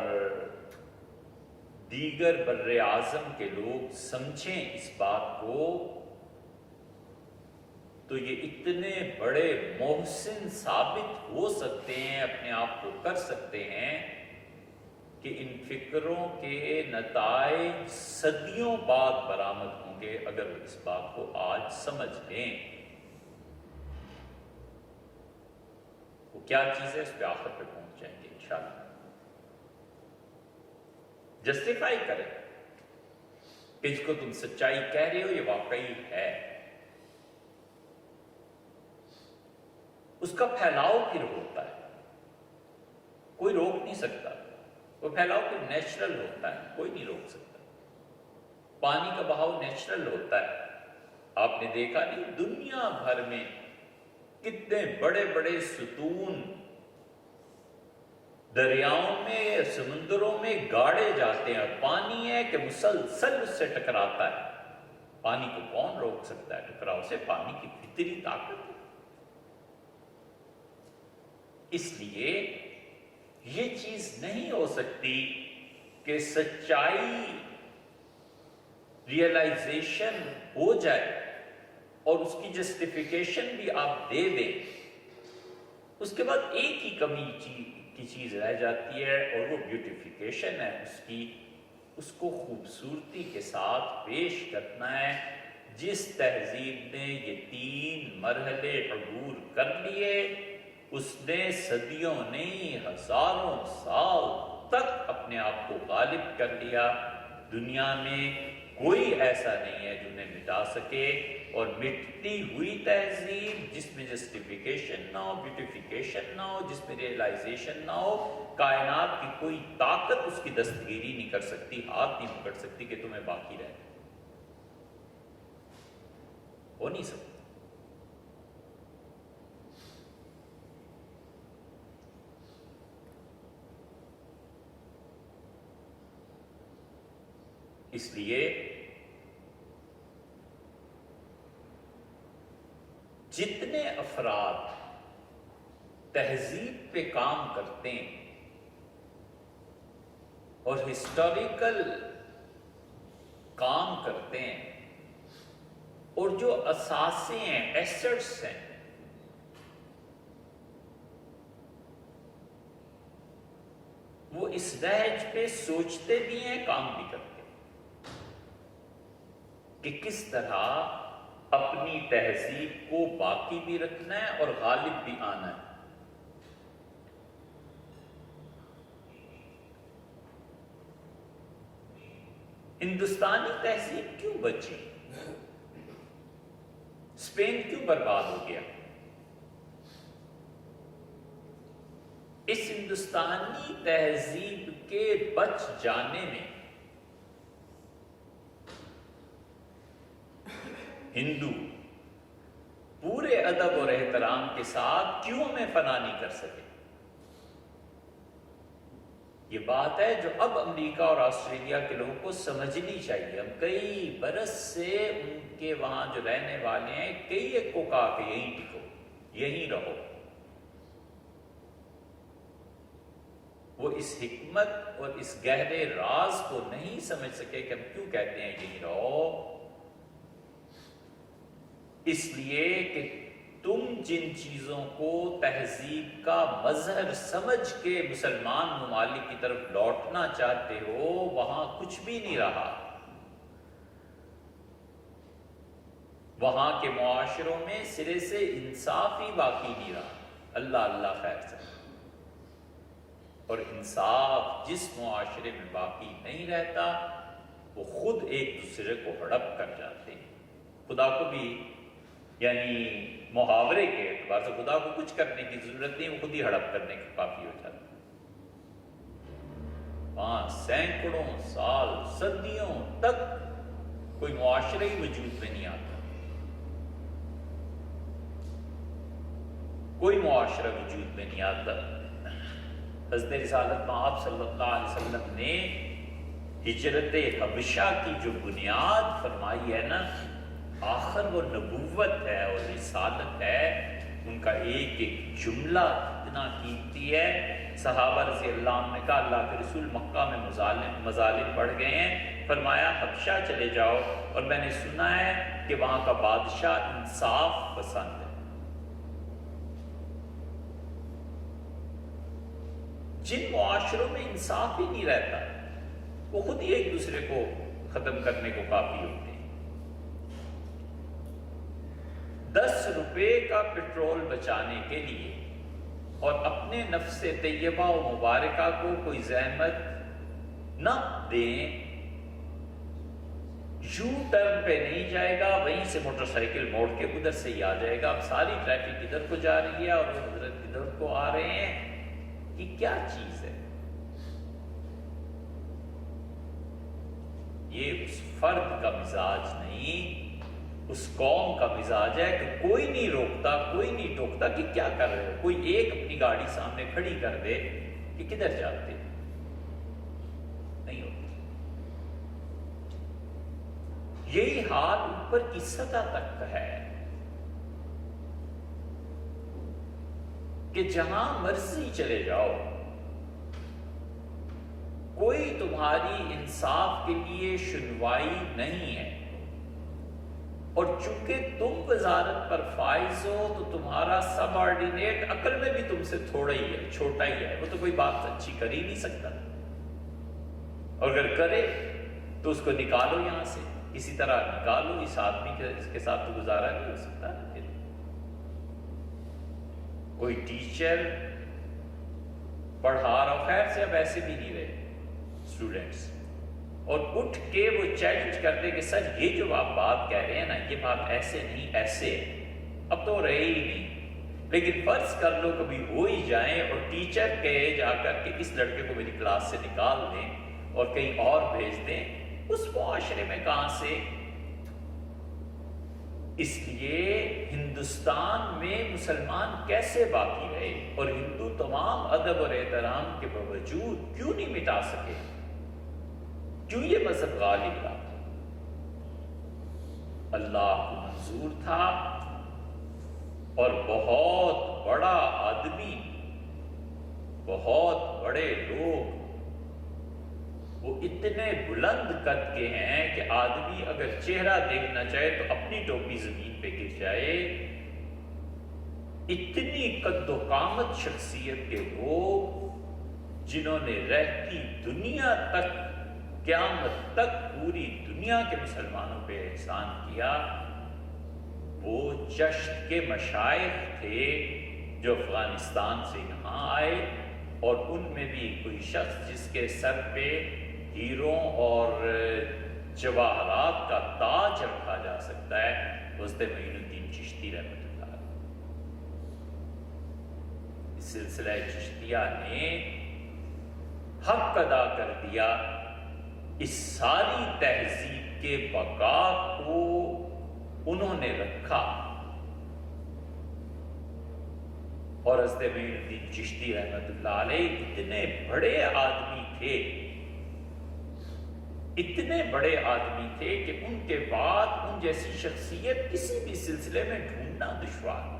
دیگر بر اعظم کے لوگ سمجھیں اس بات کو، تو تو یہ اتنے بڑے محسن ثابت ہو سکتے ہیں، اپنے آپ کو کر سکتے ہیں کہ ان فکروں کے نتائج صدیوں بعد برآمد ہوں گے اگر وہ اس بات کو آج سمجھ لیں۔ وہ کیا چیز ہے اس پہ آخر پہ پہنچ جائیں گے انشاءاللہ۔ جسٹیفائی کریں کہ اس کو تم سچائی کہہ رہے ہو یہ واقعی ہے، اس کا پھیلاؤ پھر ہوتا ہے، کوئی روک نہیں سکتا، وہ پھیلاؤ پھر نیچرل ہوتا ہے، کوئی نہیں روک سکتا۔ پانی کا بہاؤ نیچرل ہوتا ہے، آپ نے دیکھا نہیں دنیا بھر میں کتنے بڑے بڑے ستون دریاؤں میں سمندروں میں گاڑے جاتے ہیں، پانی ہے کہ مسلسل اس سے ٹکراتا ہے، پانی کو کون روک سکتا ہے؟ ٹکراؤ سے پانی کی فطری طاقت ہے۔ اس لیے یہ چیز نہیں ہو سکتی کہ سچائی ریئلائزیشن ہو جائے اور اس کی جسٹیفیکیشن بھی آپ دے دیں، اس کے بعد ایک ہی کمی کی چیز رہ جاتی ہے اور وہ بیوٹیفیکیشن ہے اس کو خوبصورتی کے ساتھ پیش کرنا ہے۔ جس تہذیب نے یہ 3 مرحلے عبور کر لیے، اس نے صدیوں نہیں ہزاروں سال تک اپنے آپ کو غالب کر لیا۔ دنیا میں کوئی ایسا نہیں ہے جو انہیں مٹا سکے، اور مٹتی ہوئی تہذیب جس میں جسٹیفیکیشن نہ ہو، بیوٹیفیکیشن نہ ہو، جس میں ریئلائزیشن نہ ہو، کائنات کی کوئی طاقت اس کی دستگیری نہیں کر سکتی، ہاتھ نہیں پکڑ سکتی کہ تمہیں باقی رہے، ہو نہیں سکتا۔ اس لیے جتنے افراد تہذیب پہ کام کرتے ہیں اور ہسٹوریکل کام کرتے ہیں اور جو اثاثے ہیں، ایسٹس ہیں، وہ اس نہج پہ سوچتے بھی ہیں، کام بھی کرتے ہیں کہ کس طرح اپنی تہذیب کو باقی بھی رکھنا ہے اور غالب بھی آنا ہے۔ ہندوستانی تہذیب کیوں بچی؟ اسپین کیوں برباد ہو گیا؟ اس ہندوستانی تہذیب کے بچ جانے میں ہندو پورے ادب اور احترام کے ساتھ کیوں ہمیں فنا نہیں کر سکے؟ یہ بات ہے جو اب امریکہ اور آسٹریلیا کے لوگوں کو سمجھنی چاہیے۔ ہم کئی برس سے ان کے وہاں جو رہنے والے ہیں، کئی ایک کو کہا کہ یہیں ٹکو، یہیں رہو۔ وہ اس حکمت اور اس گہرے راز کو نہیں سمجھ سکے کہ ہم کیوں کہتے ہیں یہیں رہو۔ اس لیے کہ تم جن چیزوں کو تہذیب کا مظہر سمجھ کے مسلمان ممالک کی طرف لوٹنا چاہتے ہو، وہاں کچھ بھی نہیں رہا۔ وہاں کے معاشروں میں سرے سے انصاف ہی باقی نہیں رہا۔ اللہ اللہ خیر سے۔ اور انصاف جس معاشرے میں باقی نہیں رہتا، وہ خود ایک دوسرے کو ہڑپ کر جاتے ہیں۔ خدا کو بھی یعنی محاورے کے اعتبار سے خدا کو کچھ کرنے کی ضرورت نہیں، وہ خود ہی ہڑپ کرنے کا کافی ہو جاتا ہے۔ 5 سینکڑوں سال، صدیوں تک کوئی معاشرے ہی وجود میں نہیں آتا، کوئی معاشرہ وجود میں نہیں آتا۔ حضرت رسالت مآب صلی اللہ علیہ وسلم نے ہجرت حبشہ کی جو بنیاد فرمائی ہے نا، آخر وہ نبوت ہے اور رسالت ہے۔ ان کا ایک ایک جملہ اتنا قیمتی ہے۔ صحابہ رضی اللہ عنہ نے کہا اللہ کے رسول، مکہ میں مظالم بڑھ گئے ہیں، فرمایا حبشہ چلے جاؤ، اور میں نے سنا ہے کہ وہاں کا بادشاہ انصاف پسند ہے۔ جن معاشروں میں انصاف ہی نہیں رہتا، وہ خود ہی ایک دوسرے کو ختم کرنے کو کافی ہوتے ہیں۔ 10 روپے کا پٹرول بچانے کے لیے اور اپنے نفس طیبہ و مبارکہ کو کوئی زحمت نہ دیں، یو ٹرن پہ نہیں جائے گا، وہیں سے موٹر سائیکل موڑ کے ادھر سے ہی آ جائے گا۔ اب ساری ٹریفک ادھر کو جا رہی ہے اور وہ حضرت ادھر کو آ رہے ہیں، یہ کیا چیز ہے؟ یہ اس فرد کا مزاج نہیں، اس قوم کا مزاج ہے کہ کوئی نہیں روکتا، کوئی نہیں ٹوکتا کہ کیا کر رہے ہو۔ کوئی ایک اپنی گاڑی سامنے کھڑی کر دے کہ کدھر جاتے، نہیں ہوتی۔ یہی حال اوپر کی سطح تک کا ہے کہ جہاں مرضی چلے جاؤ، کوئی تمہاری انصاف کے لیے سنوائی نہیں ہے، اور چونکہ تم وزارت پر فائز ہو تو تمہارا سب آرڈینیٹ عقل میں بھی تم سے تھوڑا ہی ہے، چھوٹا ہی ہے، وہ تو کوئی بات اچھی کر ہی نہیں سکتا، اور اگر کرے تو اس کو نکالو یہاں سے، اسی طرح نکالو، اس آدمی کے ساتھ تو گزارا نہیں ہو سکتا نا۔ پھر کوئی ٹیچر پڑھا رہا، خیر سے اب ایسے بھی نہیں رہے اسٹوڈنٹس، اور اٹھ کے وہ چیلنج کرتے کہ سر یہ جو آپ بات کہہ رہے ہیں نا، یہ بات ایسے نہیں ایسے ہے، اب تو رہے ہی نہیں، لیکن فرض کر لو کبھی ہو ہی جائیں اور ٹیچر کہے جا کر کہ اس لڑکے کو میری کلاس سے نکال دیں اور کہیں اور بھیج دیں، اس معاشرے میں کہاں سے؟ اس لیے ہندوستان میں مسلمان کیسے باقی رہے، اور ہندو تمام ادب اور احترام کے باوجود کیوں نہیں مٹا سکے؟ کیوں یہ مذہب غالب رہا؟ اللہ کو منظور تھا، اور بہت بڑا آدمی، بہت بڑے لوگ وہ اتنے بلند قد کے ہیں کہ آدمی اگر چہرہ دیکھنا چاہے تو اپنی ٹوپی زمین پہ گر جائے، اتنی قد و قامت شخصیت کے لوگ جنہوں نے رہتی دنیا تک، قیامت تک پوری دنیا کے مسلمانوں پہ احسان کیا، وہ چشت کے مشائخ تھے جو افغانستان سے یہاں آئے، اور ان میں بھی کوئی شخص جس کے سر پہ ہیروں اور جواہرات کا تاج رکھا جا سکتا ہے، حضرت معین الدین چشتی رحمۃ اللہ علیہ۔ اس سلسلہ چشتیہ نے حق ادا کر دیا، اس ساری تہذیب کے بقا کو انہوں نے رکھا، اور حضرت معین الدین چشتی رحمۃ اللہ علیہ اتنے بڑے آدمی تھے، اتنے بڑے آدمی تھے کہ ان کے بعد ان جیسی شخصیت کسی بھی سلسلے میں ڈھونڈنا دشوار۔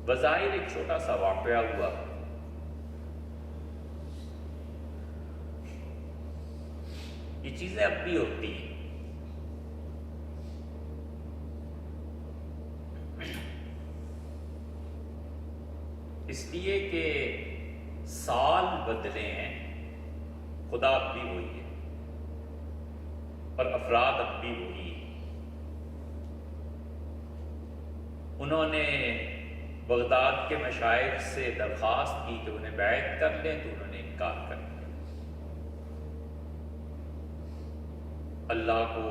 بظاہر ایک چھوٹا سا واقعہ ہوا، یہ چیزیں اب بھی ہوتی ہیں، اس لیے کہ سال بدلے ہیں، خدا اب بھی وہی ہے اور افراد اب بھی وہی ہیں۔ انہوں نے بغداد کے مشائخ سے درخواست کی کہ انہیں بیعت کر لیں تو انہوں نے انکار کر دیا۔ اللہ کو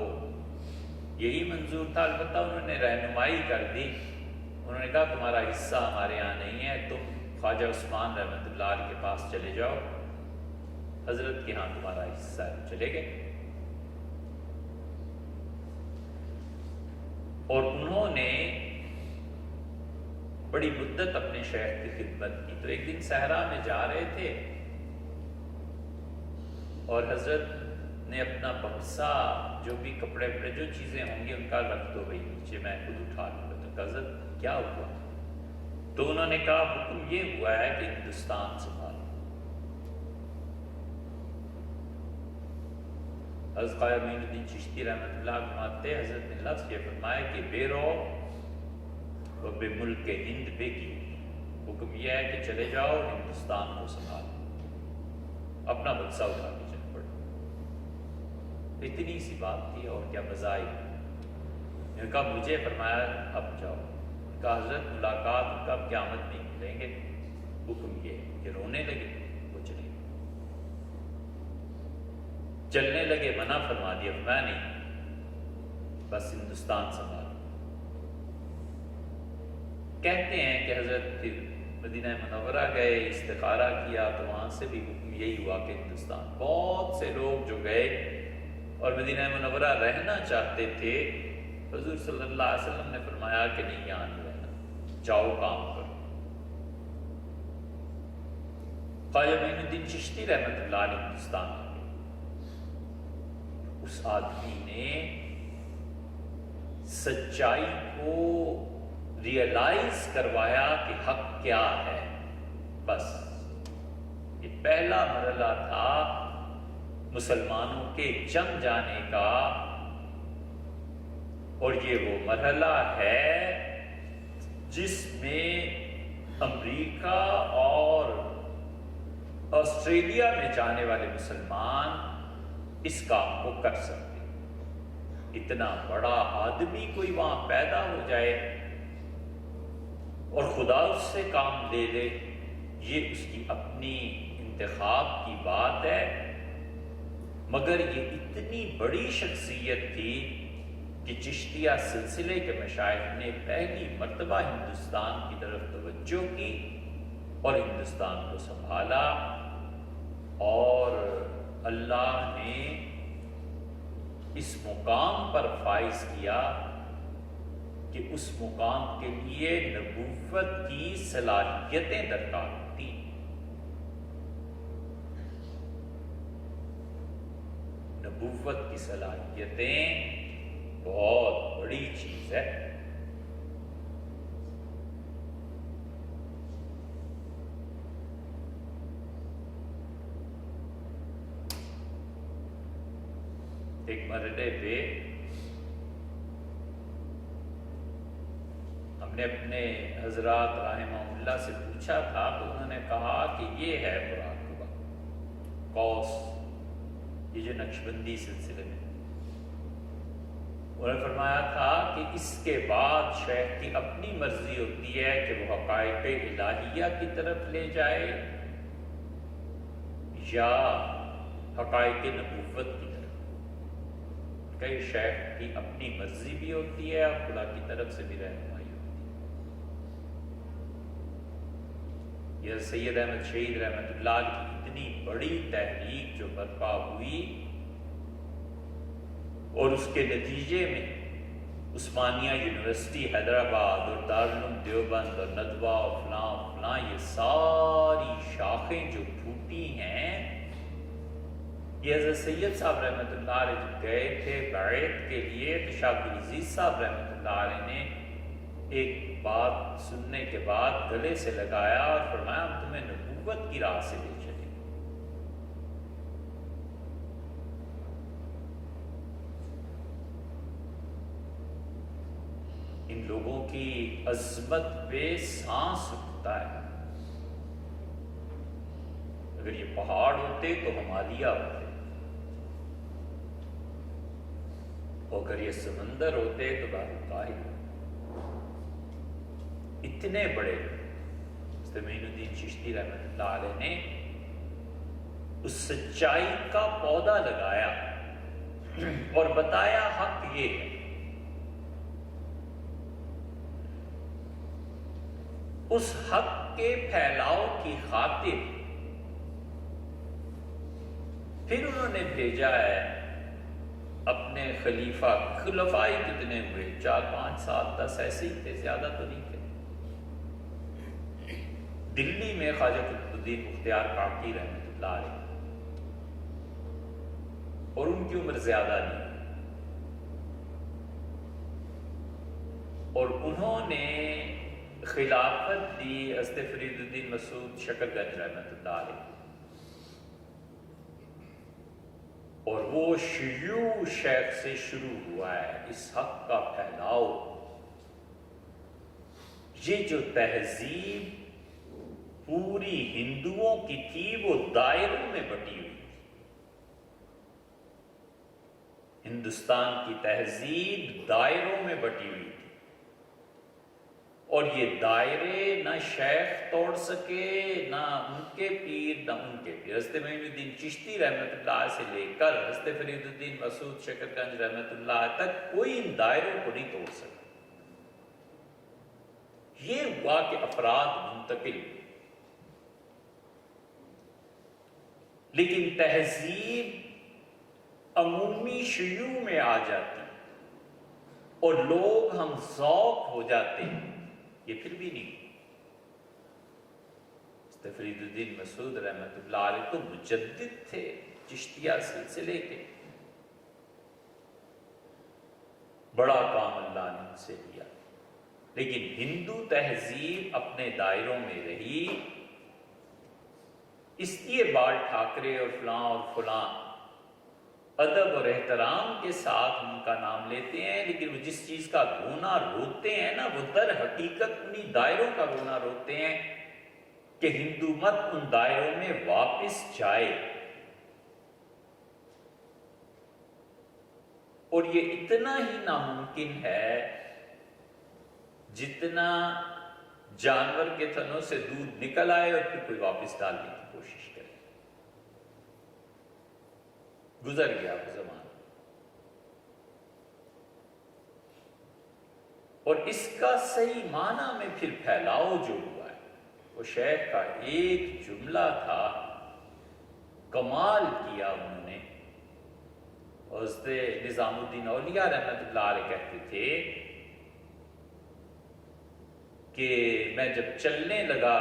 یہی منظور تھا، البتہ انہوں نے رہنمائی کر دی، انہوں نے کہا تمہارا حصہ ہمارے یہاں نہیں ہے، تم خواجہ عثمان رحمۃ اللہ علیہ کے پاس چلے جاؤ، حضرت کے ہاں تمہارا حصہ ہے۔ چلے گئے، اور انہوں نے بڑی مدت اپنے شیخ کی خدمت کی۔ تو ایک دن صحرا میں جا رہے تھے اور حضرت نے اپنا بکسا، جو بھی کپڑے وپڑے جو چیزیں ہوں گی ان کا رکھ دو بھائی نیچے، میں خود اٹھا لوں گا۔ تو حضرت کیا ہوا؟ تو انہوں نے کہا حکم یہ ہوا ہے کہ ہندوستان سنبھالو۔ حضرت خواجہ معین الدین چشتی رحمۃ اللہ فرماتے ہیں حضرت نے لفظ یہ فرمایا کہ بے رو و بے ملک ہند بے کی، حکم یہ ہے کہ چلے جاؤ ہندوستان کو سنبھالو، اپنا بکسا اٹھا کے چل پڑو۔ اتنی سی بات تھی اور کیا بظاہر۔ ان کا مجھے فرمایا اب جاؤ، ان کا حضرت ملاقات ان کا قیامت نہیں ملیں گے، حکم یہ کہ رونے لگے وہ چلے گئے، چلنے لگے منع فرما دیا، میں نہیں، بس ہندوستان سنبھالو۔ کہتے ہیں کہ حضرت پھر مدینہ منورہ گئے، استخارہ کیا تو وہاں سے بھی حکم یہی ہوا کہ ہندوستان، بہت سے لوگ جو گئے اور مدینہ منورہ رہنا چاہتے تھے، حضور صلی اللہ علیہ وسلم نے فرمایا کہ نہیں یہاں نہیں رہنا، جاؤ کام کرو۔ خواجہ معین الدین چشتی رحمۃ اللہ علیہ ہندوستان آ گئے۔ اس آدمی نے سچائی کو ریئلائز کروایا کہ حق کیا ہے، بس یہ پہلا مرحلہ تھا مسلمانوں کے جم جانے کا، اور یہ وہ مرحلہ ہے جس میں امریکہ اور آسٹریلیا میں جانے والے مسلمان اس کام کو کر سکتے۔ اتنا بڑا آدمی کوئی وہاں پیدا ہو جائے اور خدا اس سے کام لے لے، یہ اس کی اپنی انتخاب کی بات ہے، مگر یہ اتنی بڑی شخصیت تھی کہ چشتیہ سلسلے کے مشائخ نے پہلی مرتبہ ہندوستان کی طرف توجہ کی اور ہندوستان کو سنبھالا، اور اللہ نے اس مقام پر فائز کیا کہ اس مقام کے لیے نبوت کی صلاحیتیں درکار ہوتی ہیں۔ نبوت کی صلاحیتیں بہت بڑی چیز ہے۔ ایک مرحلے پہ ہم نے اپنے حضرات رحمہ اللہ سے پوچھا تھا تو انہوں نے کہا کہ یہ ہے مراقبہ قوس، یہ جو نقشبندی سلسلے میں، انہوں نے فرمایا تھا کہ اس کے بعد شیخ کی اپنی مرضی ہوتی ہے کہ وہ حقائق الہیہ کی طرف لے جائے یا حقائق نبوت کی طرف۔ کئی شیخ کی اپنی مرضی بھی ہوتی ہے اور خدا کی طرف سے بھی رہنمائی ہوتی ہے۔ یہ سید احمد شہید رحمۃ اللہ کی اتنی بڑی تحریک جو برپا ہوئی اور اس کے نتیجے میں عثمانیہ یونیورسٹی حیدرآباد اور دارالعلوم دیوبند اور ندوہ اور فلاں فلاں، یہ ساری شاخیں جو پھوٹی ہیں، یہ حضرت سید صاحب رحمۃ اللہ علیہ جب گئے تھے بیعت کے لیے تو شاہ عبدالعزیز صاحب رحمۃ اللہ علیہ نے ایک بات سننے کے بعد گلے سے لگایا اور فرمایا ہم تمہیں نبوت کی راہ سے لے چلیں۔ ان لوگوں کی عظمت پہ سانس رکتا ہے۔ اگر یہ پہاڑ ہوتے تو ہمالیہ ہوتے، اور اگر یہ سمندر ہوتے تو بحر الکاہل۔ اتنے بڑے حضرت معین الدین چشتی رحمۃ اللہ علیہ نے اس سچائی کا پودا لگایا اور بتایا حق یہ ہے۔ اس حق کے پھیلاؤ کی خاطر پھر انہوں نے بھیجا ہے اپنے خلفائی کتنے ہوئے، 4 5 7 10 ایسے ہی تھے، زیادہ تو نہیں تھے۔ دلی میں خواجہ قطب الدین مختیار کاکی رحمۃ اللہ علیہ، اور ان کی عمر زیادہ نہیں، اور انہوں نے خلافت دی حضرت فرید الدین مسعود شکر گنج رحمۃ اللہ علیہ، اور وہ شیوع شیخ سے شروع ہوا ہے، اس حق کا پھیلاؤ۔ یہ جو تہذیب پوری ہندوؤں کی تھی وہ دائروں میں بٹی ہوئی تھی۔ ہندوستان کی تہذیب دائروں میں بٹی ہوئی تھی، اور یہ دائرے نہ شیخ توڑ سکے، نہ ان کے پیر، نہ ان کے پیر۔ حضرت معین الدین چشتی رحمۃ اللہ سے لے کر حضرت فرید الدین مسعود شکرگنج رحمۃ اللہ تک کوئی ان دائروں کو نہیں توڑ سکا۔ یہ ہوا کہ افراد منتقل ہوئے، لیکن تہذیب عمومی شیوع میں آ جاتی اور لوگ ہم ذوق ہو جاتے ہیں، یہ پھر بھی نہیں۔ فرید الدین مسعود رحمۃ اللہ علیہ تو مجدد تھے چشتیہ سلسلے کے، بڑا کام اللہ نے ان سے لیا، لیکن ہندو تہذیب اپنے دائروں میں رہی۔ اس لیے بال ٹھاکرے اور فلاں ادب اور احترام کے ساتھ ان کا نام لیتے ہیں، لیکن وہ جس چیز کا رونا روتے ہیں نا، وہ در حقیقت انہی دائروں کا رونا روتے ہیں کہ ہندو مت ان دائروں میں واپس جائے۔ اور یہ اتنا ہی ناممکن ہے جتنا جانور کے تھنوں سے دودھ نکل آئے اور پھر کوئی واپس ڈالنے کی کوشش کرے۔ گزر گیا وہ زمانہ، اور اس کا صحیح معنی میں پھر پھیلاؤ جو ہوا ہے، وہ شیخ کا ایک جملہ تھا، کمال کیا انہوں نے۔ حضرت نظام الدین اولیاء رحمۃ اللہ علیہ کہتے تھے کہ میں جب چلنے لگا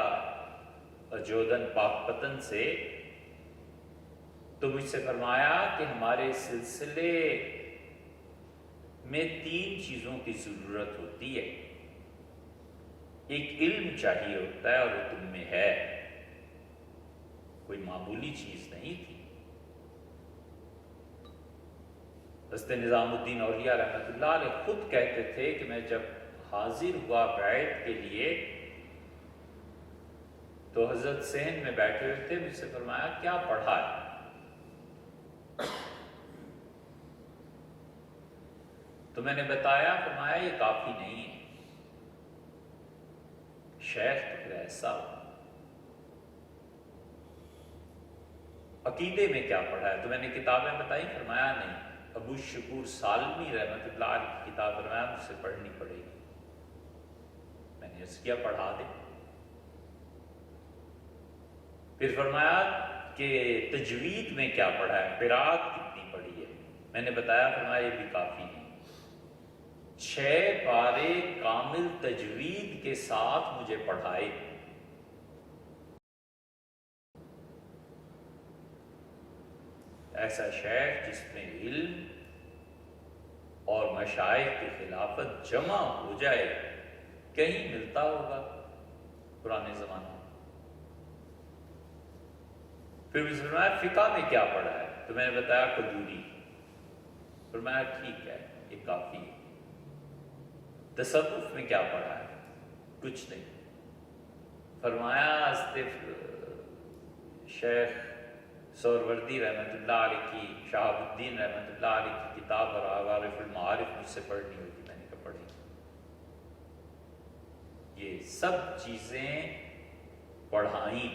جودن پاک پتن سے تو مجھ سے فرمایا کہ ہمارے سلسلے میں 3 چیزوں کی ضرورت ہوتی ہے۔ ایک علم چاہیے ہوتا ہے، اور وہ تم میں ہے، کوئی معمولی چیز نہیں تھی۔ حضرت نظام الدین اولیاء رحمۃ اللہ علیہ خود کہتے تھے کہ میں جب حاضر ہوا بیعت کے لیے تو حضرت صحن میں بیٹھے ہوئے تھے، مجھ سے فرمایا کیا پڑھا ہے؟ تو میں نے بتایا، فرمایا یہ کافی نہیں ہے۔ شیخ تو پھر ایسا ہو، عقیدے میں کیا پڑھا ہے؟ تو میں نے کتابیں بتائی، فرمایا نہیں۔ ابو شکور سالمی رحمۃ اللہ علیہ کی کتاب، فرمایا مجھ سے پڑھنی پڑے گی۔ میں نے عرض کیا پڑھا دے۔ پھر فرمایا کہ تجوید میں کیا پڑھا ہے، قرات کتنی پڑھی ہے؟ میں نے بتایا، فرمایا یہ بھی کافی نہیں۔ 6 پارے کامل تجوید کے ساتھ مجھے پڑھائے۔ ایسا شیخ جس میں علم اور مشائخ کی خلافت جمع ہو جائے، کہیں ملتا ہوگا پرانے زمانے میں؟ پھر بھی فرمایا فقہ میں کیا پڑھا ہے؟ تو میں نے بتایا قدوری۔ فرمایا ٹھیک ہے، یہ کافی ہے۔ تصوف میں کیا پڑھا ہے؟ کچھ نہیں۔ فرمایا شیخ سہروردی رحمۃ اللہ علیہ کی، شہاب الدین رحمۃ اللہ علیہ کی کتاب اور عوارف المعارف مجھ سے پڑھنی ہوگی۔ میں نے کہا پڑھی۔ یہ سب چیزیں پڑھائیں۔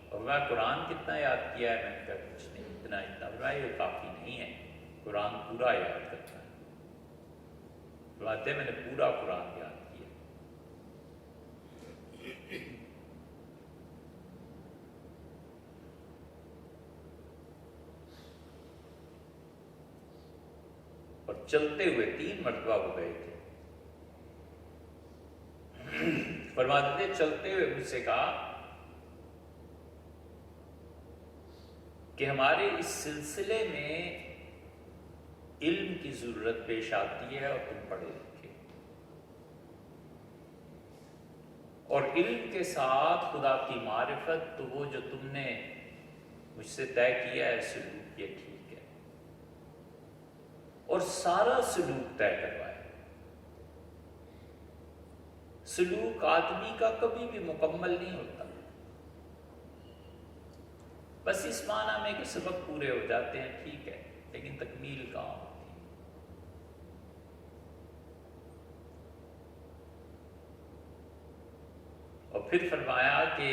اور میں قرآن کتنا یاد کیا ہے؟ میں نے کہا کچھ نہیں، اتنا فرمایا یہ کافی نہیں ہے، قرآن پورا یاد کرنا ہے۔ فرماتے میں نے پورا قرآن یاد کیا۔ اور چلتے ہوئے 3 مرتبہ ہو گئے تھے۔ فرماتے تھے چلتے ہوئے مجھ سے کہا کہ ہمارے اس سلسلے میں علم کی ضرورت پیش آتی ہے، اور تم پڑھے لکھے، اور علم کے ساتھ خدا کی معرفت، تو وہ جو تم نے مجھ سے طے کیا ہے سلوک، یہ ٹھیک ہے۔ اور سارا سلوک طے کروایا۔ سلوک آدمی کا کبھی بھی مکمل نہیں ہوتا، بس اس معنی میں کہ سبق پورے ہو جاتے ہیں، ٹھیک ہے، لیکن تکمیل کہاں ہوتی ہے؟ اور پھر فرمایا کہ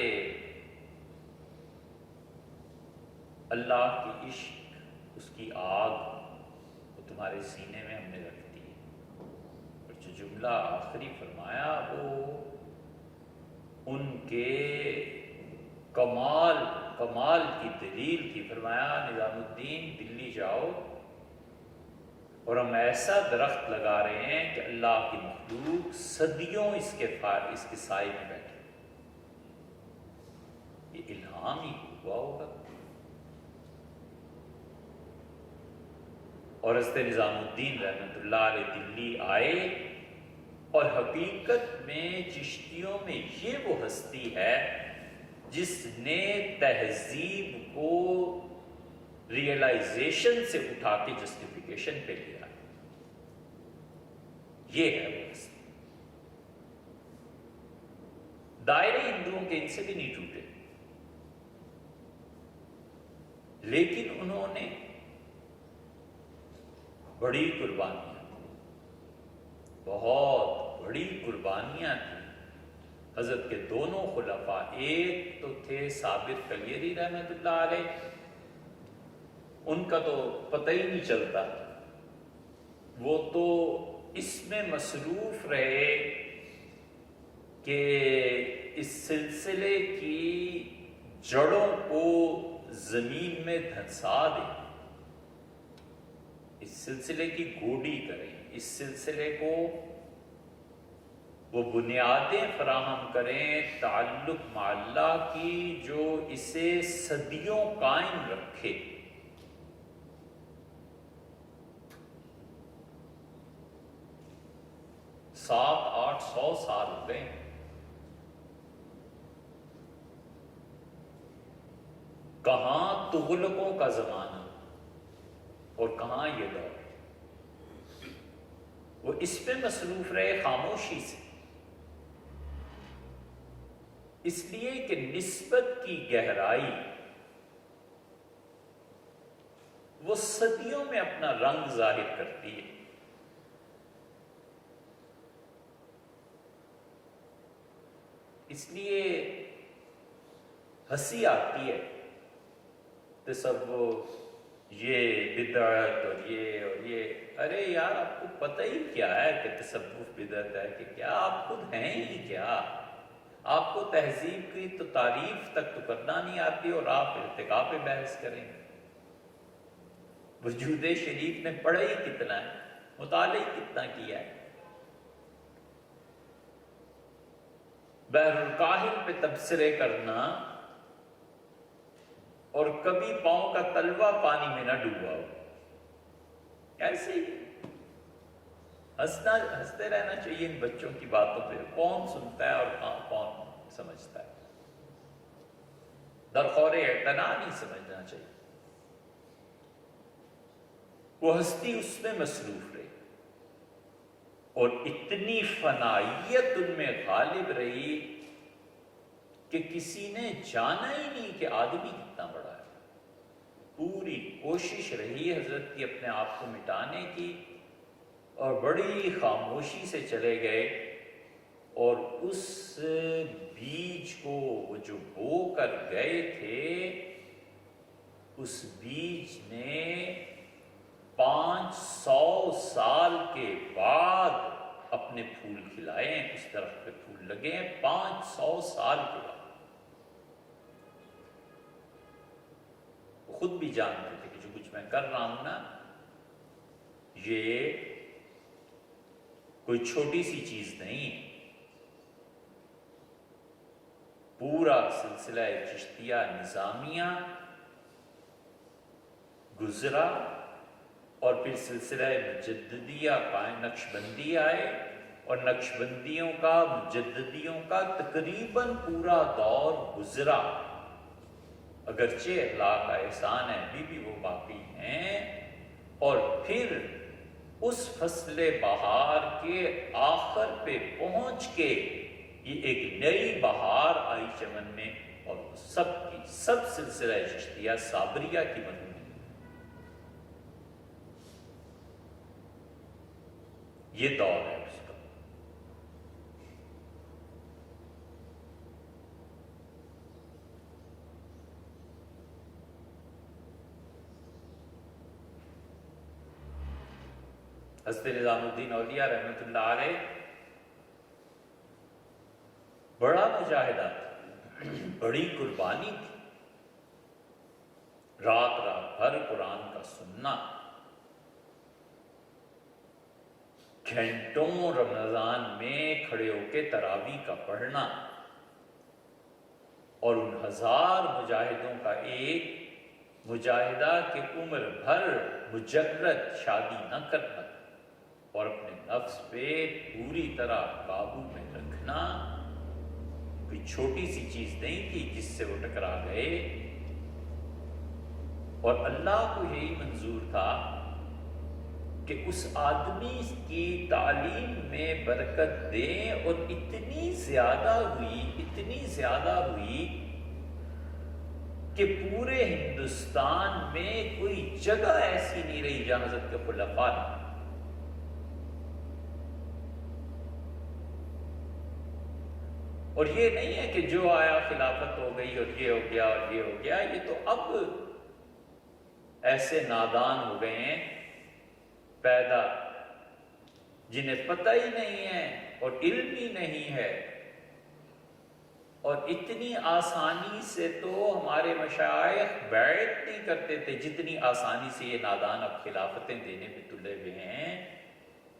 اللہ کی عشق، اس کی آگ وہ تمہارے سینے میں ہم نے رکھ دی ہے۔ اور جو جملہ آخری فرمایا وہ ان کے کمال کی دلیل تھی۔ فرمایا نظام الدین دلی جاؤ اور ہم ایسا درخت لگا رہے ہیں کہ اللہ کی مخلوق صدیوں اس کے سائے میں بیٹھے۔ یہ الہام ہی ہوا ہوگا۔ اور حضرت نظام الدین رحمۃ اللہ علیہ دلی آئے، اور حقیقت میں چشتیوں میں یہ وہ ہستی ہے جس نے تہذیب کو ریئلائزیشن سے اٹھا کے جسٹیفیکیشن پہ لیا۔ یہ ہے وہ ہستی۔ دائرے ہندوؤں کے ان سے بھی نہیں ٹوٹے، لیکن انہوں نے بڑی قربانیاں، بہت بڑی قربانیاں تھیں۔ حضرت کے دونوں خلفاء، ایک تو تھے صابر کلیری رحمۃ اللہ علیہ، ان کا تو پتہ ہی نہیں چلتا، وہ تو اس میں مصروف رہے کہ اس سلسلے کی جڑوں کو زمین میں دھنسا دیں، اس سلسلے کی گوڈی کریں، اس سلسلے کو وہ بنیادیں فراہم کریں تعلق مع اللہ کی جو اسے صدیوں قائم رکھے۔ سات آٹھ سو سال ہو گئے، کہاں تغلقوں کا زمانہ اور کہاں یہ دور۔ وہ اس پہ مصروف رہے خاموشی سے، اس لیے کہ نسبت کی گہرائی وہ صدیوں میں اپنا رنگ ظاہر کرتی ہے۔ اس لیے ہنسی آتی ہے تصوف، یہ بدعت اور یہ، ارے یار آپ کو پتہ ہی کیا ہے کہ تصوف بدعت ہے کہ کیا؟ آپ خود ہیں ہی کیا؟ آپ کو تہذیب کی تو تعریف تک تو کرنا نہیں آتی اور آپ ارتقاء پہ بحث کریں۔ وجود شریف نے پڑھا ہی کتنا ہے، مطالعہ ہی کتنا کیا ہے۔ بحر الکاہل پہ تبصرے کرنا اور کبھی پاؤں کا تلوا پانی میں نہ ڈوبا ہو، ایسے ہی ہنستے رہنا چاہیے ان بچوں کی باتوں پہ۔ کون سنتا ہے اور کون سمجھتا ہے؟ درخور اعتنا نہیں سمجھنا چاہیے۔ وہ ہستی اس میں مصروف رہی اور اتنی فنائیت ان میں غالب رہی کہ کسی نے جانا ہی نہیں کہ آدمی کتنا بڑا ہے۔ پوری کوشش رہی حضرت کی اپنے آپ کو مٹانے کی، اور بڑی خاموشی سے چلے گئے، اور اس بیج کو وہ جو بو کر گئے تھے، اس بیج نے 500 سال کے بعد اپنے پھول کھلائے ہیں، اس درخت پہ پھول لگے ہیں 500 سال کے بعد۔ وہ خود بھی جانتے تھے کہ جو کچھ میں کر رہا ہوں نا، یہ کوئی چھوٹی سی چیز نہیں ہے۔ پورا سلسلہ چشتیہ نظامیہ گزرا، اور پھر سلسلہ مجددیہ قائم، نقشبندی آئے، اور نقشبندیوں کا، مجددیوں کا تقریباً پورا دور گزرا۔ اگرچہ اللہ کا احسان ہے ابھی بھی وہ باقی ہیں، اور پھر اس فصل بہار کے آخر پہ پہنچ کے یہ ایک نئی بہار آئی چمن میں، اور سب کی سب سلسلہ چشتیہ صابریہ کی مدھو میں یہ دور ہے اس کا۔ حضرت نظام الدین اولیاء رحمۃ اللہ علیہ بڑا مجاہدہ تھا، بڑی قربانی تھی، رات رات بھر قرآن کا سننا، گھنٹوں رمضان میں کھڑے ہو کے تراویح کا پڑھنا، اور ان ہزار مجاہدوں کا ایک مجاہدہ کہ عمر بھر مجرد شادی نہ کرنا اور اپنے نفس پہ پوری طرح قابو میں رکھنا، کوئی چھوٹی سی چیز نہیں تھی جس سے وہ ٹکرا گئے۔ اور اللہ کو یہی منظور تھا کہ اس آدمی کی تعلیم میں برکت دیں، اور اتنی زیادہ ہوئی کہ پورے ہندوستان میں کوئی جگہ ایسی نہیں رہی جہاں حضرت کے خلفاء نہ۔ اور یہ نہیں ہے کہ جو آیا خلافت ہو گئی اور یہ ہو گیا اور یہ ہو گیا، یہ تو اب ایسے نادان ہو گئے ہیں پیدا جنہیں پتہ ہی نہیں ہے اور علم ہی نہیں ہے، اور اتنی آسانی سے تو ہمارے مشائخ بیعت نہیں کرتے تھے جتنی آسانی سے یہ نادان اب خلافتیں دینے پہ تلے ہوئے ہیں۔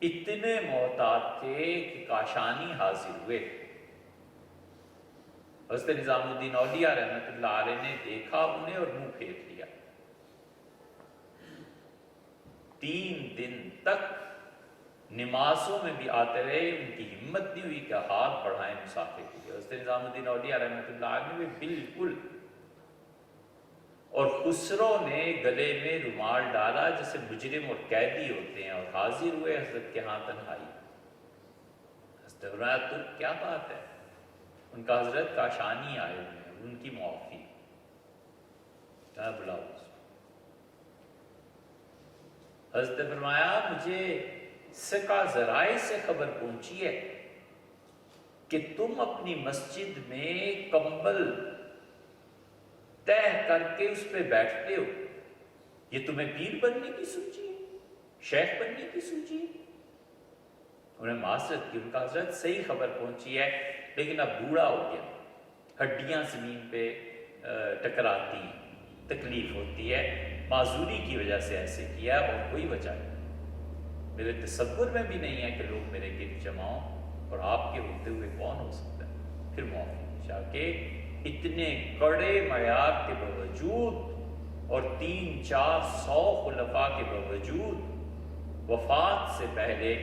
اتنے محتاط تھے کہ کاشانی حاضر ہوئے۔ حضرت نظام الدین اولیاء رحمۃ اللہ علیہ نے دیکھا انہیں اور منہ پھیر لیا۔ 3 دن تک نمازوں میں بھی آتے رہے، ان کی ہمت نہیں ہوئی کہ ہاتھ بڑھائیں مسافر کے لیے۔ حضرت نظام الدین اولیاء رحمۃ اللہ علیہ نے بالکل، اور خسرو نے گلے میں رومال ڈالا جیسے مجرم اور قیدی ہوتے ہیں، اور حاضر ہوئے حضرت کے ہاں تنہائی۔ حضرت فرمایا تو کیا بات ہے؟ ان کا حضرت کاشانی آئے ہوئے ہیں، ان کی معافی، کیا بلاؤ اس کو؟ حضرت فرمایا مجھے سکا ذرائع سے خبر پہنچی ہے کہ تم اپنی مسجد میں کمبل تہ کر کے اس پہ بیٹھتے ہو، یہ تمہیں پیر بننے کی سوچی ہے، شیخ بننے کی سوچی ہے؟ انہیں معذرت کی، ان کا حضرت صحیح خبر پہنچی ہے لیکن اب بوڑھا ہو گیا، ہڈیاں زمین پہ ٹکراتی ہیں، تکلیف ہوتی ہے، معذوری کی وجہ سے ایسے کیا، اور کوئی وجہ نہیں، میرے تصور میں بھی نہیں ہے کہ لوگ میرے گرد جمع ہوں، اور آپ کے ہوتے ہوئے کون ہو سکتا ہے؟ پھر معافی چاہ کے اتنے کڑے معیار کے باوجود اور 300-400 خلفاء کے باوجود وفات سے پہلے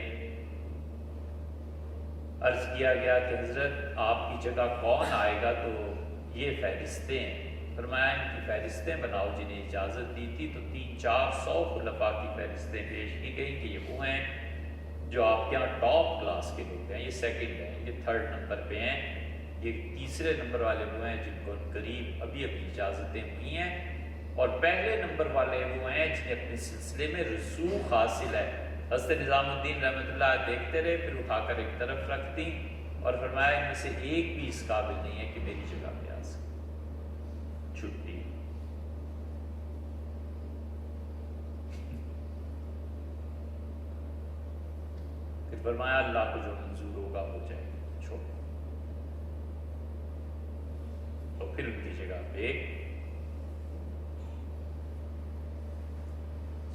عرض کیا گیا کہ حضرت آپ کی جگہ کون آئے گا، تو یہ فہرستیں ہیں۔ فرمایا ان کی فہرستیں بناؤ، جنہیں اجازت دی تھی، تو 300-400 خلفاء کی فہرستیں پیش کی گئی کہ یہ وہ ہیں جو آپ کے یہاں ٹاپ کلاس کے لوگ ہیں، یہ سیکنڈ ہیں، یہ 3rd نمبر پہ ہیں، یہ 3رے نمبر والے وہ ہیں جن کو قریب ابھی اجازتیں ہوئی ہیں، اور پہلے نمبر والے وہ ہیں جنہیں اپنے سلسلے میں رسوخ حاصل ہے۔ حضرت نظام الدین رحمۃ اللہ دیکھتے رہے، پھر اٹھا کر ایک طرف رکھ دی، اور فرمایا ان میں سے ایک بھی اس قابل نہیں ہے کہ میری جگہ پہ آ سکے، چھٹی۔ پھر فرمایا اللہ کو جو منظور ہوگا ہو جائے گا، چھوڑ۔ تو پھر ان کی جگہ پہ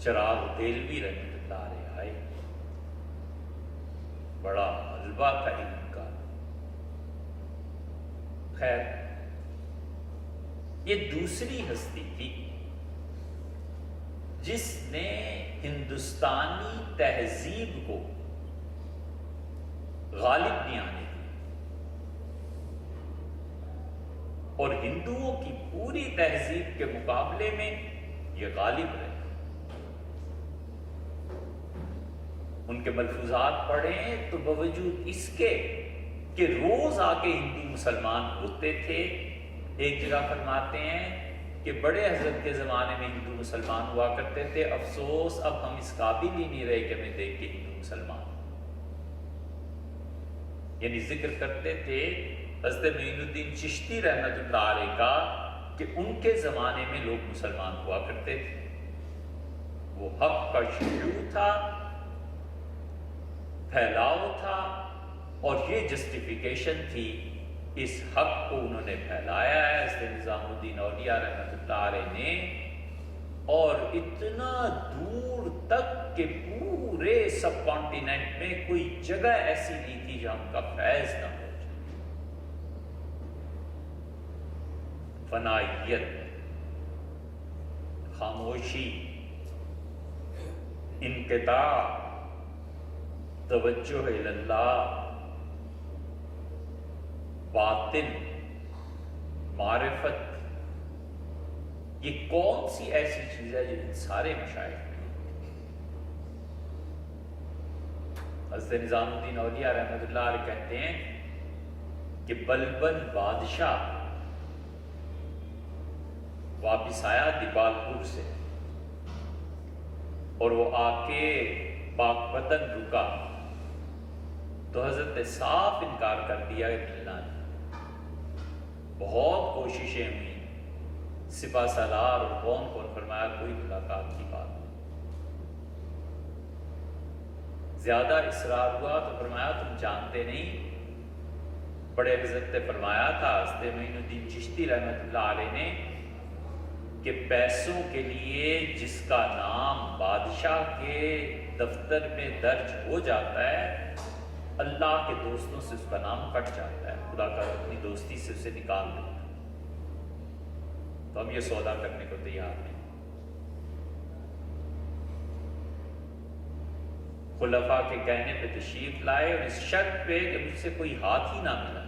چراغ دہلوی رحمۃ اللہ علیہ آئے، بڑا غلبہ تھا علم کا۔ خیر، یہ دوسری ہستی تھی جس نے ہندوستانی تہذیب کو غالب نہیں آنے دیا، اور ہندوؤں کی پوری تہذیب کے مقابلے میں یہ غالب رہے۔ ان کے ملفوظات پڑھیں تو باوجود اس کے کہ روز آ کے ہندو مسلمان ہوتے تھے، ایک جگہ فرماتے ہیں کہ بڑے حضرت کے زمانے میں ہندو مسلمان ہوا کرتے تھے، افسوس اب ہم اس قابل ہی نہیں رہے کہ ہمیں دیکھ کے ہندو مسلمان، یعنی ذکر کرتے تھے حضرت معین الدین چشتی رحمۃ اللہ علیہ کا کہ ان کے زمانے میں لوگ مسلمان ہوا کرتے تھے، وہ حق کا شیوع تھا، پھیلاؤ تھا، اور یہ جسٹیفیکیشن تھی، اس حق کو انہوں نے پھیلایا ہے حضرت نظام الدین اولیاء رحمۃ اللہ علیہ نے، اور اتنا دور تک کہ پورے سب کانٹیننٹ میں کوئی جگہ ایسی نہیں تھی جہاں ان کا فیض نہ ہو جائے۔ فنائیت، خاموشی، انقطاع، توجہ اللہ، باطن، معرفت، یہ کون سی ایسی چیز ہے جو ان سارے مشائخ میں؟ حضرت نظام الدین اولیاء رحمۃ اللہ علیہ کہتے ہیں کہ بلبن بادشاہ واپس آیا دیبالپور سے، اور وہ آ کے پاک بدن رکا تو حضرت نے صاف انکار کر دیا کہ ملنا نہیں۔ بہت کوششیں ہوئیں، سپہ سالار اور کون فرمایا کوئی ملاقات کی بات نہیں۔ زیادہ اصرار ہوا تو فرمایا تم جانتے نہیں، بڑے حضرت نے فرمایا تھا حضرت معین الدین چشتی رحمۃ اللہ علیہ نے کہ پیسوں کے لیے جس کا نام بادشاہ کے دفتر میں درج ہو جاتا ہے، اللہ کے دوستوں سے اس کا نام کٹ جاتا ہے، خدا کا اپنی دوستی سے اسے نکال دیتا ہے۔ تو ہم یہ سودا کرنے کو تیار نہیں۔ خلفاء کے کہنے پہ تشریف لائے اور اس شرط پہ کہ مجھ سے کوئی ہاتھ ہی نہ ملا،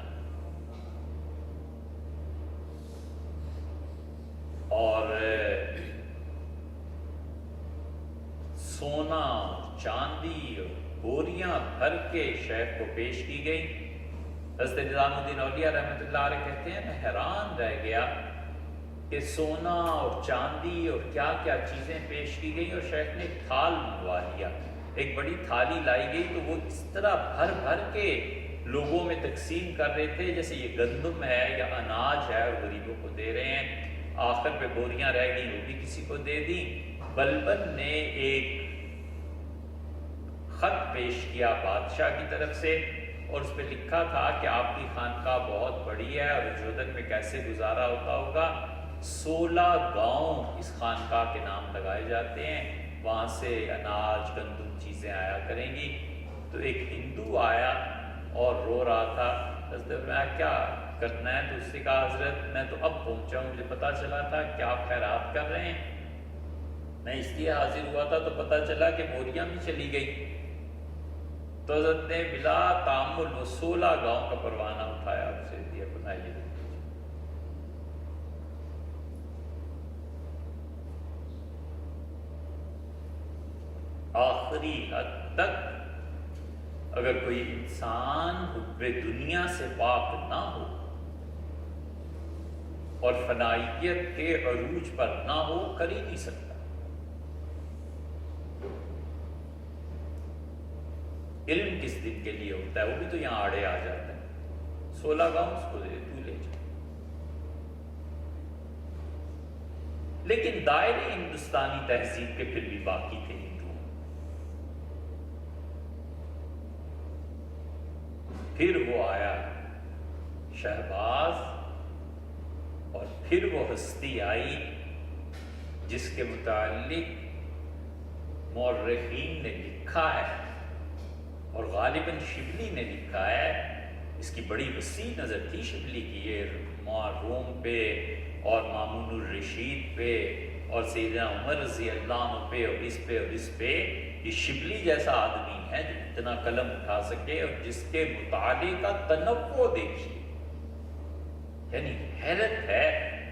اور سونا چاندی اور بوریاں بھر کے شیخ کو پیش کی گئی۔ حضرت نظام الدین اولیاء رحمۃ اللہ علیہ کہتے ہیں میں حیران رہ گیا کہ سونا اور چاندی اور کیا کیا چیزیں پیش کی گئی، اور شیخ نے ایک تھال منگوا لیا، ایک بڑی تھالی لائی گئی تو وہ اس طرح بھر بھر کے لوگوں میں تقسیم کر رہے تھے جیسے یہ گندم ہے یا اناج ہے اور غریبوں کو دے رہے ہیں۔ آخر پہ بوریاں رہ گئی، وہ بھی کسی کو دے دی۔ بلبن نے ایک خط پیش کیا بادشاہ کی طرف سے، اور اس پہ لکھا تھا کہ آپ کی خانقاہ بہت بڑی ہے اور جودن میں کیسے گزارا ہوتا ہوگا، 16 گاؤں اس خانقاہ کے نام لگائے جاتے ہیں، وہاں سے اناج گندم چیزیں آیا کریں گی۔ تو ایک ہندو آیا اور رو رہا تھا، حضرت میں کیا کرنا ہے؟ تو اس سے کہا حضرت میں تو اب پہنچا ہوں، مجھے پتا چلا تھا کہ آپ خیرات کر رہے ہیں، میں اس لیے حاضر ہوا تھا، تو پتا چلا کہ بوریاں بھی چلی گئی۔ تو حضرت نے بلا تعامل وہ 16 گاؤں کا پروانہ اٹھایا اور اسے دیا، بنائیے۔ آخری حد تک اگر کوئی انسان حب دنیا سے پاک نہ ہو اور فنائیت کے عروج پر نہ ہو، کر ہی نہیں سکتا۔ علم کس دن کے لیے ہوتا ہے؟ وہ بھی تو یہاں آڑے آ جاتا ہے، 16 گاؤں اس کو دے تو لے جا۔ لیکن دائرے ہندوستانی تہذیب کے پھر بھی باقی تھے ہندو۔ پھر وہ آیا شہباز، اور پھر وہ ہستی آئی جس کے متعلق مورخین نے لکھا ہے، اور غالباً شبلی نے لکھا ہے۔ اس کی بڑی وسیع نظر تھی شبلی کی، یہ روم پہ اور مامون الرشید پہ اور سیدنا عمر رضی اللہ عنہ پہ اور اس پہ اور اس پہ۔ یہ شبلی جیسا آدمی ہے جو اتنا قلم اٹھا سکے اور جس کے مطالعے کا تنوع دیکھیے، یعنی حیرت ہے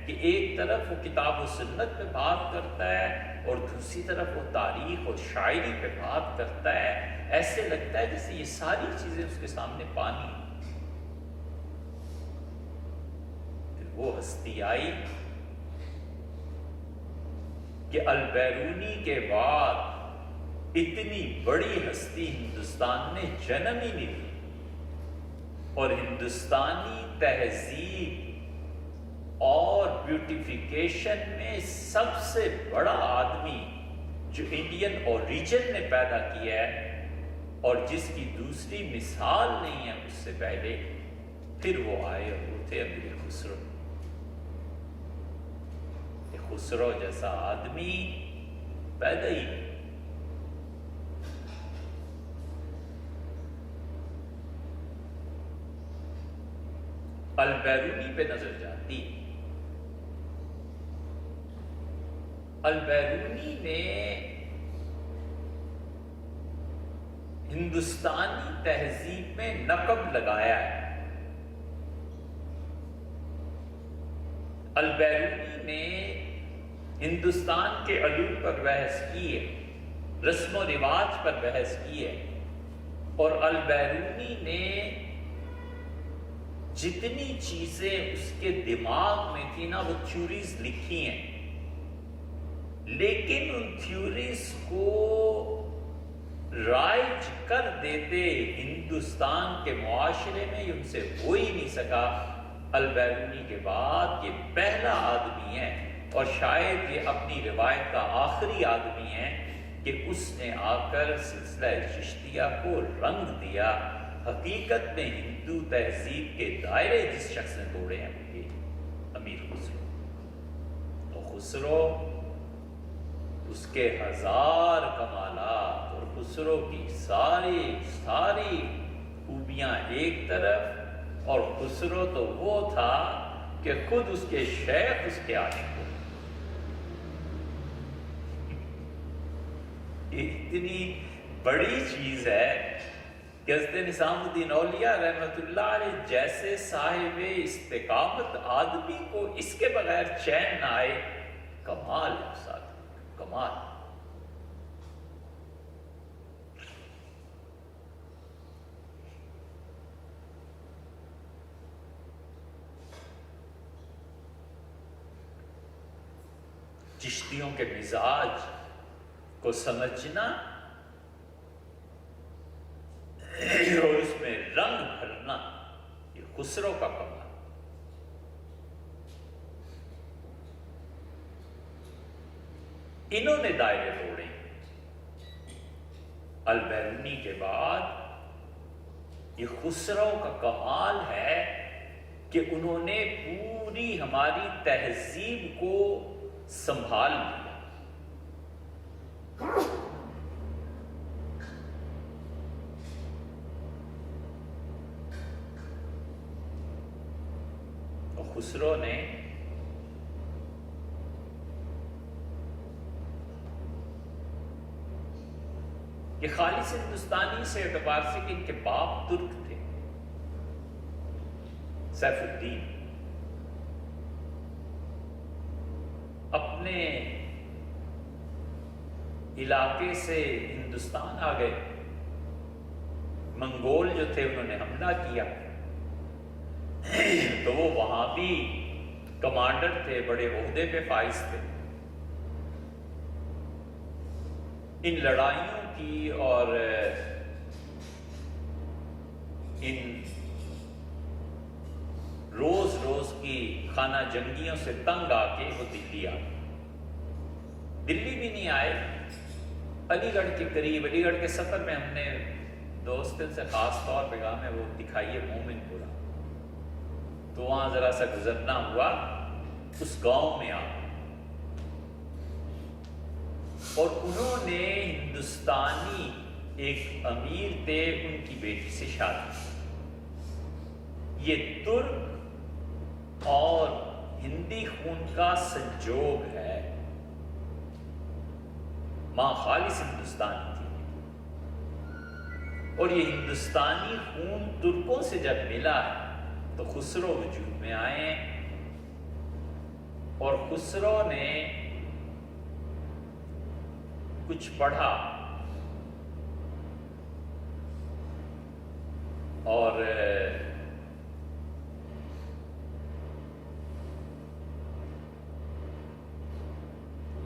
کہ ایک طرف وہ کتاب و سنت پہ بات کرتا ہے، اور دوسری طرف وہ تاریخ اور شاعری پہ بات کرتا ہے، ایسے لگتا ہے جیسے یہ ساری چیزیں اس کے سامنے پانی۔ پھر وہ ہستی آئی کہ البیرونی کے بعد اتنی بڑی ہستی ہندوستان نے جنم ہی نہیں لی، اور ہندوستانی تہذیب اور بیوٹیفیکیشن میں سب سے بڑا آدمی جو انڈین اوریجن نے پیدا کیا ہے اور جس کی دوسری مثال نہیں ہے اس سے پہلے، پھر وہ آئے اور وہ تھے امیر خسرو۔ خسرو جیسا آدمی پیدا ہی نہیں۔ البیرونی پہ نظر جاتی، البیرونی نے ہندوستانی تہذیب میں نقب لگایا ہے۔ البیرونی نے ہندوستان کے علوم پر بحث کی ہے، رسم و رواج پر بحث کی ہے، اور البیرونی نے جتنی چیزیں اس کے دماغ میں تھی نا وہ تھیوریز لکھی ہیں، لیکن ان تھیوریز کو رائج کر دیتے ہندوستان کے معاشرے میں ان سے ہو ہی نہیں سکا۔ البیرونی کے بعد یہ پہلا آدمی ہے، اور شاید یہ اپنی روایت کا آخری آدمی ہے کہ اس نے آ کر سلسلہ چشتیہ کو رنگ دیا۔ حقیقت میں ہندو تہذیب کے دائرے جس شخص نے توڑے ہیں وہ یہ امیر خسرو۔ تو خسرو، اس کے ہزار کمالات اور خسرو کی ساری خوبیاں ایک طرف، اور خسرو تو وہ تھا کہ خود اس کے شیخ اس کے عاشق ہو۔ اتنی بڑی چیز ہے کہ حضرت نظام الدین اولیاء رحمۃ اللہ علیہ جیسے صاحب استقامت آدمی کو اس کے بغیر چین نہ آئے، کمال ہے اس آدمی، کمال۔ چشتیوں کے مزاج کو سمجھنا اور اس میں رنگ بھرنا، یہ خسرو کا کمال۔ انہوں نے دائرے توڑے۔ البیرونی کے بعد یہ خسرو کا کمال ہے کہ انہوں نے پوری ہماری تہذیب کو سنبھال لیا۔ خسرو نے یہ خالص ہندوستانی سے اعتبار سے کہ ان کے باپ ترک تھے، سیف الدین، اپنے علاقے سے ہندوستان آ گئے۔ منگول جو تھے انہوں نے حملہ کیا، تو وہ وہاں بھی کمانڈر تھے، بڑے عہدے پہ فائز تھے۔ ان لڑائیوں کی اور ان روز روز کی خانہ جنگیوں سے تنگ آ کے وہ دلی آ گئے۔ دلی بھی نہیں آئے، علی گڑھ کے قریب، علی گڑھ کے سفر میں ہم نے دوست سے خاص طور پہ کہا میں وہ دکھائیے مومن پورا، تو وہاں ذرا سا گزرنا ہوا، اس گاؤں میں آ، اور انہوں نے ہندوستانی ایک امیر تھے ان کی بیٹی سے شادی۔ یہ ترک اور ہندی خون کا سنجوگ ہے، ماں خالص ہندوستانی تھی، اور یہ ہندوستانی خون ترکوں سے جب ملا تو خسرو وجود میں آئے، اور خسرو نے کچھ پڑھا اور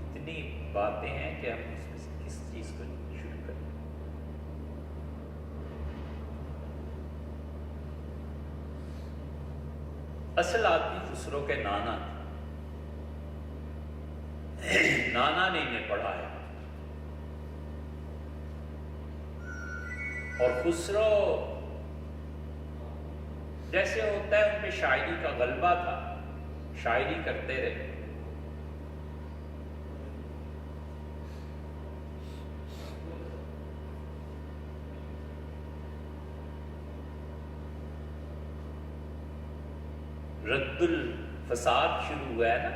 اتنی باتیں ہیں کہ ہم اس میں سے کس چیز کو شروع کریں. اصل آدمی خسرو کے نانا تھے. نانا نے انہیں پڑھایا اور خسرو جیسے ہوتا ہے ان پہ شاعری کا غلبہ تھا, شاعری کرتے رہے. رد الفساد شروع ہوا ہے نا,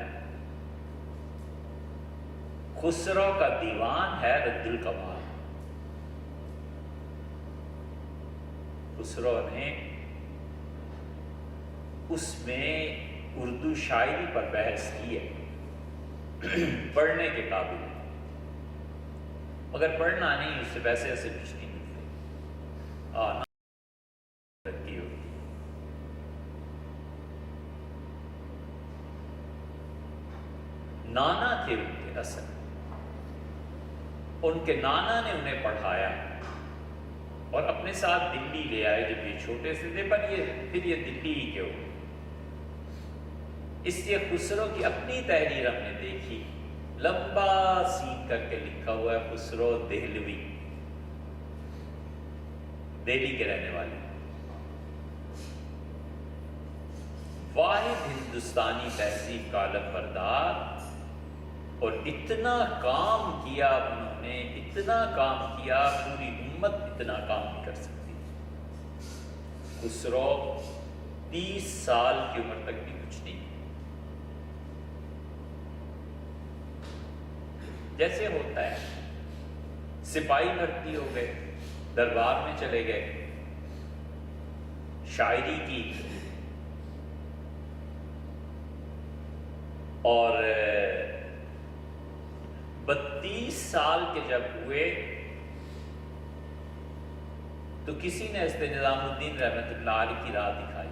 خسرو کا دیوان ہے رد الکمال. خسرو نے اس میں اردو شاعری پر بحث کی ہے. پڑھنے کے قابل ہے, اگر پڑھنا نہیں اس سے پیسے ایسے کچھ نہیں ملتے. ترقی ہوتی. نانا تھے ان کے اصل, ان کے نانا نے انہیں پڑھایا اور اپنے ساتھ دلی لے آئے جب یہ چھوٹے سے تھے. پر پھر یہ دلی ہی کیوں؟ اس لیے خسرو کی اپنی تحریر ہم نے دیکھی, لمبا سین کر کے لکھا ہوا ہے خسرو دہلوی, دہلی کے رہنے والے, واحد ہندوستانی تہذیب کا علم بردار. اور اتنا کام کیا انہوں نے, اتنا کام کیا, پوری امت اتنا کام نہیں کر سکتی. خسرو 30 سال کی عمر تک بھی کچھ نہیں. جیسے ہوتا ہے سپاہی بھرتی ہو گئے, دربار میں چلے گئے, شاعری کی اور 32 سال کے جب ہوئے تو کسی نے حضرت نظام الدین رحمت اللہ علیہ کی راہ دکھائی.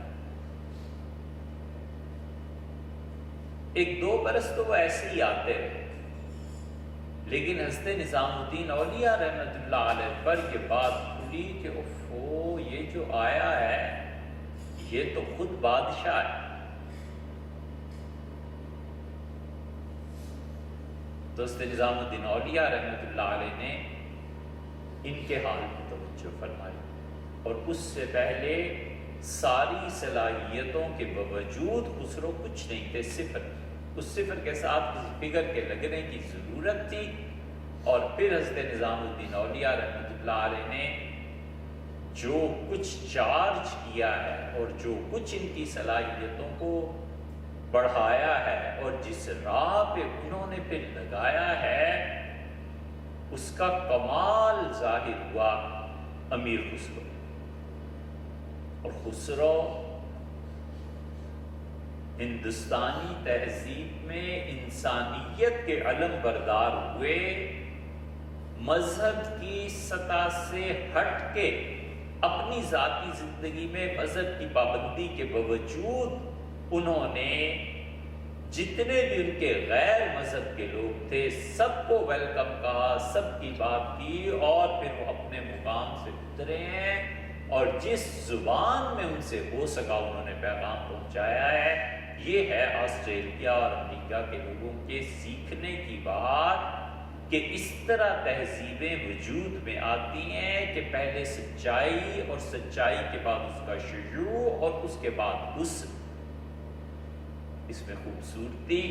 1-2 برس تو وہ ایسے ہی آتے رہے, لیکن حضرت نظام الدین اولیاء رحمت اللہ علیہ پر کے بعد کھلی کہ اوفو یہ جو آیا ہے یہ تو خود بادشاہ ہے. دوست نظام الدین اولیاء رحمت اللہ علیہ نے ان کے حال کی توجہ فرمائی, اور اس سے پہلے ساری صلاحیتوں کے باوجود خسرو کچھ نہیں تھے, صفر. اس صفر کے ساتھ کسی فگر کے لگنے کی ضرورت تھی. اور پھر حضرت نظام الدین اولیاء رحمت اللہ علیہ نے جو کچھ چارج کیا ہے اور جو کچھ ان کی صلاحیتوں کو بڑھایا ہے اور جس راہ پہ انہوں نے پھر لگایا ہے, اس کا کمال ظاہر ہوا امیر خسرو. اور خسرو ہندوستانی تہذیب میں انسانیت کے علم بردار ہوئے. مذہب کی سطح سے ہٹ کے اپنی ذاتی زندگی میں مذہب کی پابندی کے باوجود انہوں نے جتنے بھی ان کے غیر مذہب کے لوگ تھے سب کو ویلکم کہا, سب کی بات کی, اور پھر وہ اپنے مقام سے اترے ہیں اور جس زبان میں ان سے ہو سکا انہوں نے پیغام پہنچایا ہے. یہ ہے آسٹریلیا اور امریکہ کے لوگوں کے سیکھنے کی بات کہ اس طرح تہذیبیں وجود میں آتی ہیں کہ پہلے سچائی اور سچائی کے بعد اس کا شیوع اور اس کے بعد حسن. اس میں خوبصورتی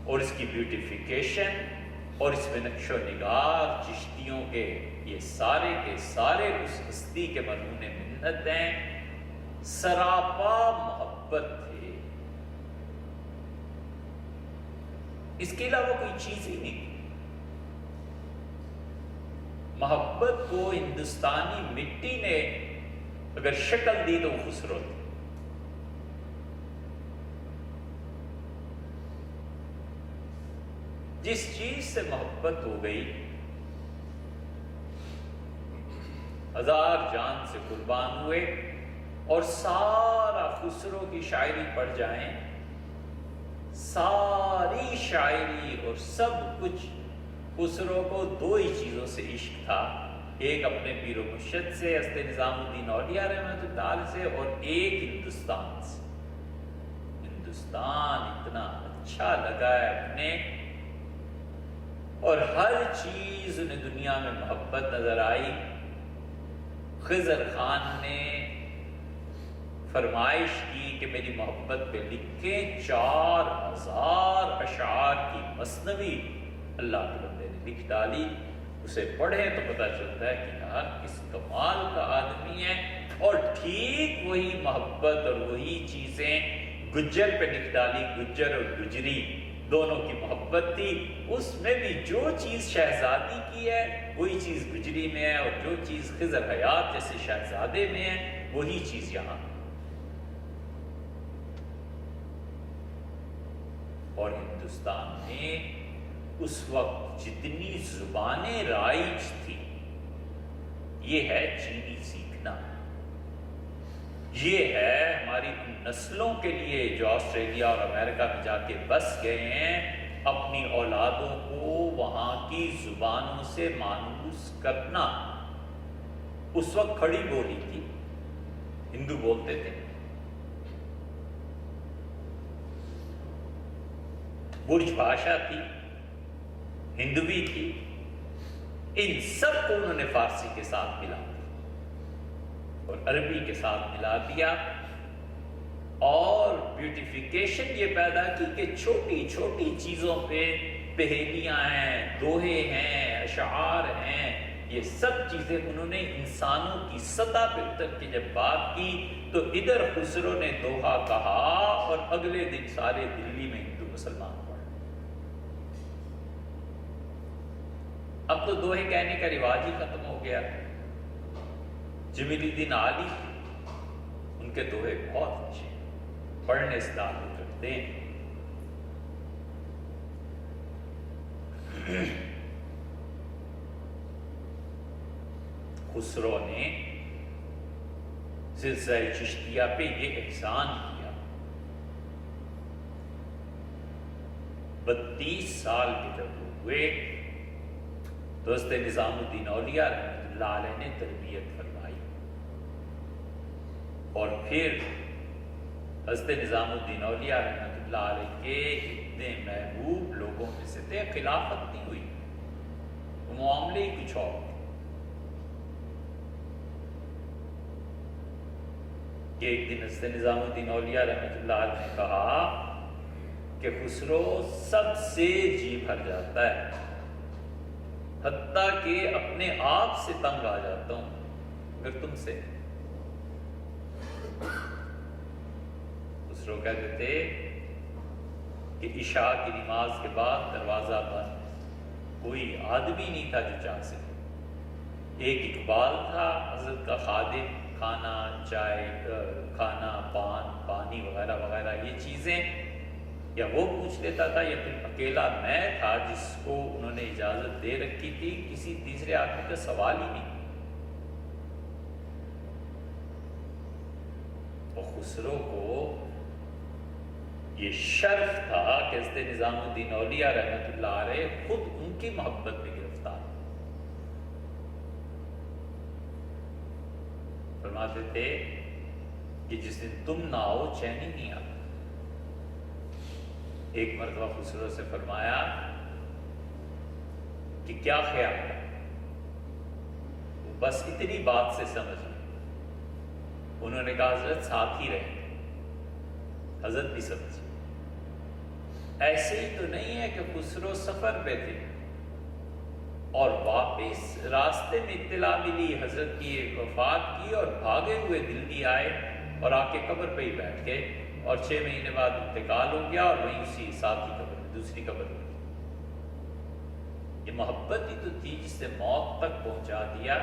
اور اس کی بیوٹیفیکیشن اور اس میں نقش و نگار چشتیوں کے یہ سارے کے سارے اس ہستی کے مضمون منت ہیں. سراپا محبت تھے, اس کے علاوہ کوئی چیز ہی نہیں تھی. محبت کو ہندوستانی مٹی نے اگر شکل دی تو وہ خسرو تھی. جس چیز سے محبت ہو گئی 1000 جان سے قربان ہوئے، اور سارا خسرو کی شاعری پڑھ جائیں، ساری شاعری اور سب کچھ خسرو کو 2 ہی چیزوں سے عشق تھا، ایک اپنے پیر و مرشد سے حضرت نظام الدین اولیاء رحمۃ اللہ علیہ سے، اور ایک ہندوستان سے۔ ہندوستان اتنا اچھا لگا ہے اپنے، اور ہر چیز انہیں دنیا میں محبت نظر آئی۔ خضر خان نے فرمائش کی کہ میری محبت پہ لکھیں، 4000 اشعار کی مثنوی اللہ کے بندے نے لکھ ڈالی۔ اسے پڑھیں تو پتہ چلتا ہے کہ یار کس کمال کا آدمی ہے۔ اور ٹھیک وہی محبت اور وہی چیزیں گجر پہ لکھ ڈالی، گجر اور گجری دونوں کی محبت تھی، اس میں بھی جو چیز شہزادی کی ہے وہی چیز گجری میں ہے، اور جو چیز خضر حیات جیسے شہزادے میں ہے وہی چیز یہاں۔ اور ہندوستان میں اس وقت جتنی زبانیں رائج تھی، یہ ہے چینی سیکھنا، یہ ہے ہماری ان نسلوں کے لیے جو آسٹریلیا اور امریکہ میں جا کے بس گئے ہیں، اپنی اولادوں کو وہاں کی زبانوں سے مانوس کرنا۔ اس وقت کھڑی بولی تھی، ہندو بولتے تھے، برج بھاشا تھی، ہندوی تھی، ان سب کو انہوں نے فارسی کے ساتھ ملا دیا اور عربی کے ساتھ ملا دیا، اور بیوٹیفیکیشن یہ پیدا کی کہ چھوٹی چھوٹی چیزوں پہ پہیلیاں ہیں، دوہے ہیں، اشعار ہیں، یہ سب چیزیں انہوں نے انسانوں کی سطح پہ اتر کے جب بات کی تو ادھر خسرو نے دوہا کہا اور اگلے دن سارے دلی میں ہندو مسلمان پڑے۔ اب تو دوہے کہنے کا رواج ہی ختم ہو گیا۔ جمیل الدین عالی ان کے دوہے بہت اچھے، پڑھنے سے تعلق رکھتے ہیں۔ خسرو نے سلسلہ چشتیہ پہ یہ احسان کیا، 32 سال کے جب ہوئے تو حضرت نظام الدین اولیاء رحمۃ اللہ علیہ نے تربیت فرمائی، اور پھر حضرت نظام الدین اولیاء رحمۃ اللہ علیہ کے اتنے محبوب لوگوں میں سے تھے، خلافت نہیں ہوئی، وہ معاملے ہی کچھ اور تھے کہ ایک دن حضرت نظام الدین اولیاء رحمۃ اللہ علیہ نے کہا کہ خسرو سب سے جی بھر جاتا ہے، حتیٰ کہ اپنے آپ سے تنگ آ جاتا ہوں پھر تم سے۔ خسرو کہتے تھے کہ عشاء کی نماز کے بعد دروازہ بند، کوئی آدمی نہیں تھا جو جا سکے۔ ایک اقبال تھا حضرت کا خادم، کھانا، چائے، کھانا، پانی وغیرہ وغیرہ یہ چیزیں یا وہ پوچھ لیتا تھا، یا پھر اکیلا میں تھا جس کو انہوں نے اجازت دے رکھی تھی، کسی تیسرے آدمی کا سوال ہی نہیں۔ اور خسرو کو یہ شرف تھا کہ حضرت نظام الدین اولیاء رحمۃ اللہ علیہ خود ان کی محبت میں گرفتار۔ فرماتے تھے کہ جس دن تم نہ ہو چین ہی نہیں آتا۔ ایک مرتبہ خسرو سے فرمایا کہ کیا خیال ہے، وہ بس اتنی بات سے سمجھ گئے۔ انہوں نے کہا حضرت ساتھ ہی رہے، حضرت بھی سمجھے۔ ایسے ہی تو نہیں ہے کہ خسرو سفر پہ تھے اور واپس راستے میں اطلاع ملی حضرت کی وفات کی، اور بھاگے ہوئے دلی آئے اور آ کے قبر پہ ہی بیٹھ گئے، اور 6 مہینے بعد انتقال ہو گیا، اور وہیں اسی ساتھ ہی قبر میں دوسری قبر میں۔ یہ محبت ہی تو تھی جس نے موت تک پہنچا دیا۔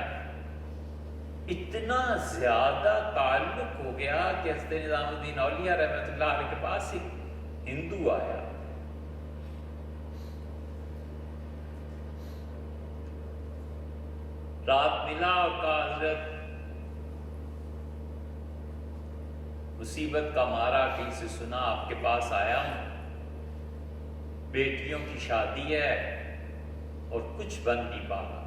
اتنا زیادہ تعلق ہو گیا کہ حضرت نظام الدین اولیاء رحمۃ اللہ علیہ کے پاس ایک ہندو آیا، رات ملا اور کہا حضرت مصیبت کا مارا کہیں سے سنا آپ کے پاس آیا ہوں، بیٹیوں کی شادی ہے اور کچھ بن نہیں پا رہا۔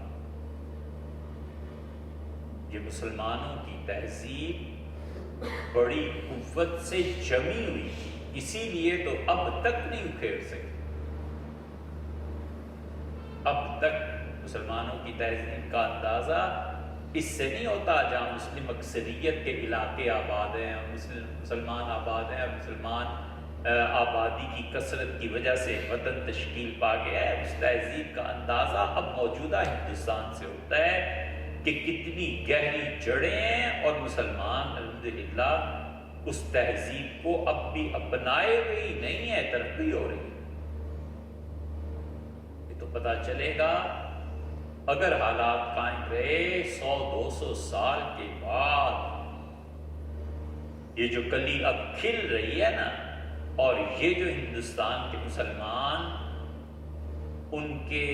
یہ مسلمانوں کی تہذیب بڑی قوت سے جمی ہوئی تھی، اسی لیے تو اب تک نہیں اکھیڑ سکے۔ اب تک مسلمانوں کی تہذیب کا اندازہ اس سے نہیں ہوتا جہاں مسلم اکثریت کے علاقے آباد ہیں اور مسلمان آباد ہیں اور مسلمان آبادی کی کثرت کی وجہ سے وطن تشکیل پا گیا ہے۔ اس تہذیب کا اندازہ اب موجودہ ہندوستان سے ہوتا ہے کہ کتنی گہری جڑیں ہیں، اور مسلمان الحمدللہ اس تہذیب کو اب بھی اپنائے ہوئے ہی نہیں ہے، ترقی ہو رہی ہے۔ یہ تو پتہ چلے گا اگر حالات قائم رہے 100-200 سال کے بعد، یہ جو کلی اب کھل رہی ہے نا، اور یہ جو ہندوستان کے مسلمان ان کے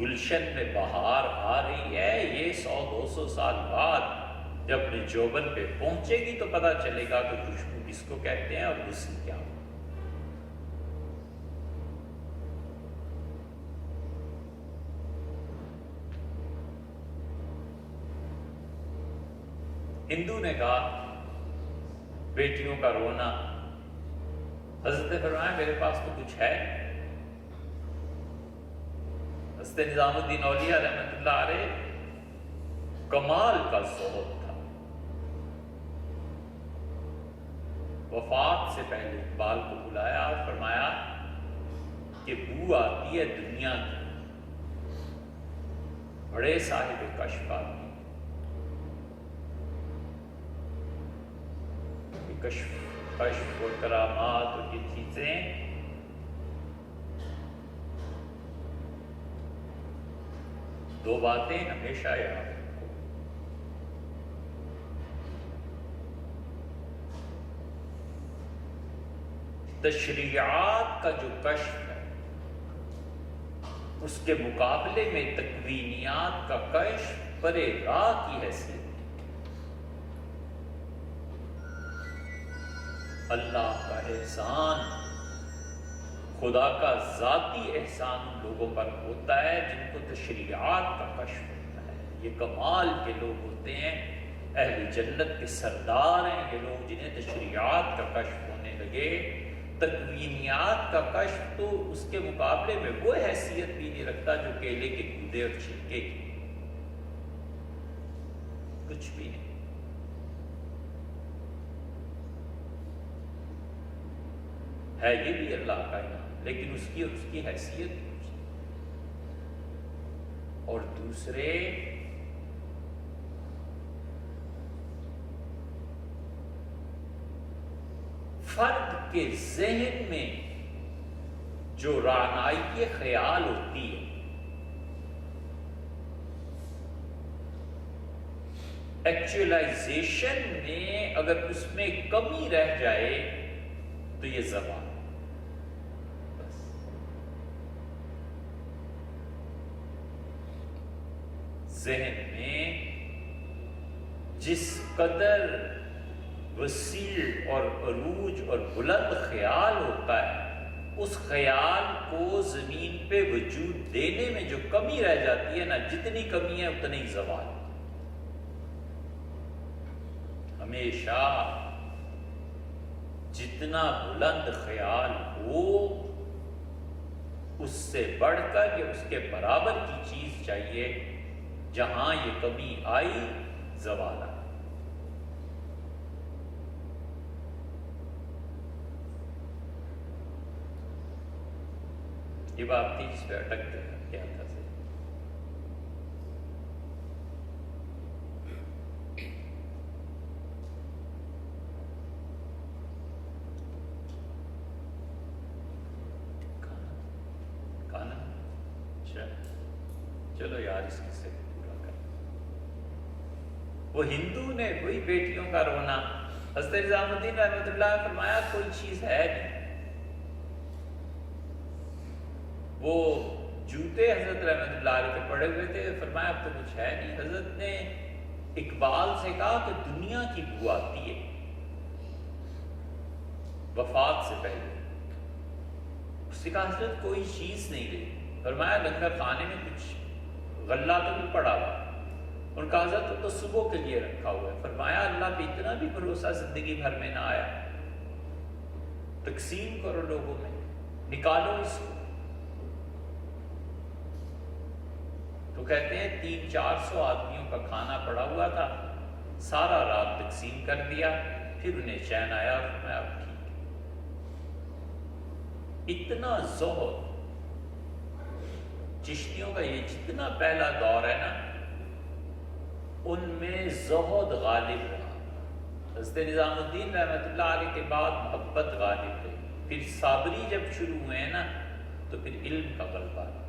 گلشن میں بہار آ رہی ہے، یہ 100-200 سال بعد جب اپنے جوبن پہ پہنچے گی تو پتہ چلے گا کہ خوشبو کس کو کہتے ہیں اور حسن کیا ہو۔ ہندو نے کہا بیٹیوں کا رونا، حضرت نے فرمایا میرے پاس تو کچھ ہے۔ حضرت نظام الدین اولیاء رحمۃ اللہ علیہ کمال کا زہد تھا۔ وفات سے پہلے اقبال کو بلایا اور فرمایا کہ بو آتی ہے دنیا کی، بڑے صاحب کشف آدمی، کشف و کرامات اور یہ چیزیں دو باتیں ہمیشہ یاد رکھو۔ تشریعات کا جو کشف ہے اس کے مقابلے میں تکوینیات کا کشف پرے راہ کی حیثیت۔ اللہ کا احسان، خدا کا ذاتی احسان ان لوگوں پر ہوتا ہے جن کو تشریعات کا کشف ہوتا ہے۔ یہ کمال کے لوگ ہوتے ہیں، اہل جنت کے سردار ہیں یہ لوگ جنہیں تشریعات کا کشف ہونے لگے۔ تکوینیات کا کشف تو اس کے مقابلے میں وہ حیثیت بھی نہیں رکھتا جو کیلے کے گودے اور چھلکے کی، کچھ بھی نہیں۔ ہے یہ بھی اللہ کا انعام، لیکن اس کی حیثیت کچھ نہیں۔ اور دوسرے فرد کے ذہن میں جو رعنائی خیال ہوتی ہے، ایکچولائزیشن میں اگر اس میں کمی رہ جائے تو یہ زبان بس۔ ذہن میں جس قدر وسیع اور عروج اور بلند خیال ہوتا ہے، اس خیال کو زمین پہ وجود دینے میں جو کمی رہ جاتی ہے نا، جتنی کمی ہے اتنی ہی زوال۔ ہمیشہ جتنا بلند خیال ہو اس سے بڑھ کر یا اس کے برابر کی چیز چاہیے، جہاں یہ کمی آئی زوال آئی۔ یہ بات تھی جس پہ اٹک گیا تھا۔ چلو یار اس قصے کو پورا کر۔ وہ ہندو نے وہی بیٹیوں کا رونا، حضرت نظام الدین رحمۃ اللہ نے فرمایا کوئی چیز ہے نہیں، وہ جوتے حضرت رحمت اللہ علیہ کے پڑے ہوئے تھے، فرمایا اب تو کچھ ہے نہیں۔ حضرت نے اقبال سے کہا کہ دنیا کی بو آتی ہے وفات سے پہلے۔ اس نے کہا حضرت کوئی چیز نہیں رہی۔ فرمایا لنگر خانے میں کچھ غلہ تو نہیں پڑا ہوا؟ ان کا حضرت تو صبح کے لیے رکھا ہوا ہے۔ فرمایا اللہ پہ اتنا بھی بھروسہ زندگی بھر میں نہ آیا؟ تقسیم کرو لوگوں میں، نکالو اس کو۔ تو کہتے ہیں 300-400 آدمیوں کا کھانا پڑا ہوا تھا، سارا رات تقسیم کر دیا، پھر انہیں چین آیا اور میں اب ٹھیک ہے۔ اتنا زہد چشتیوں کا یہ جتنا پہلا دور ہے نا، ان میں زہد غالب رہا۔ حضرت نظام الدین رحمۃ اللہ علیہ کے بعد محبت غالب رہی، پھر صابری جب شروع ہوئے ہیں نا تو پھر علم کا غلبہ رہا۔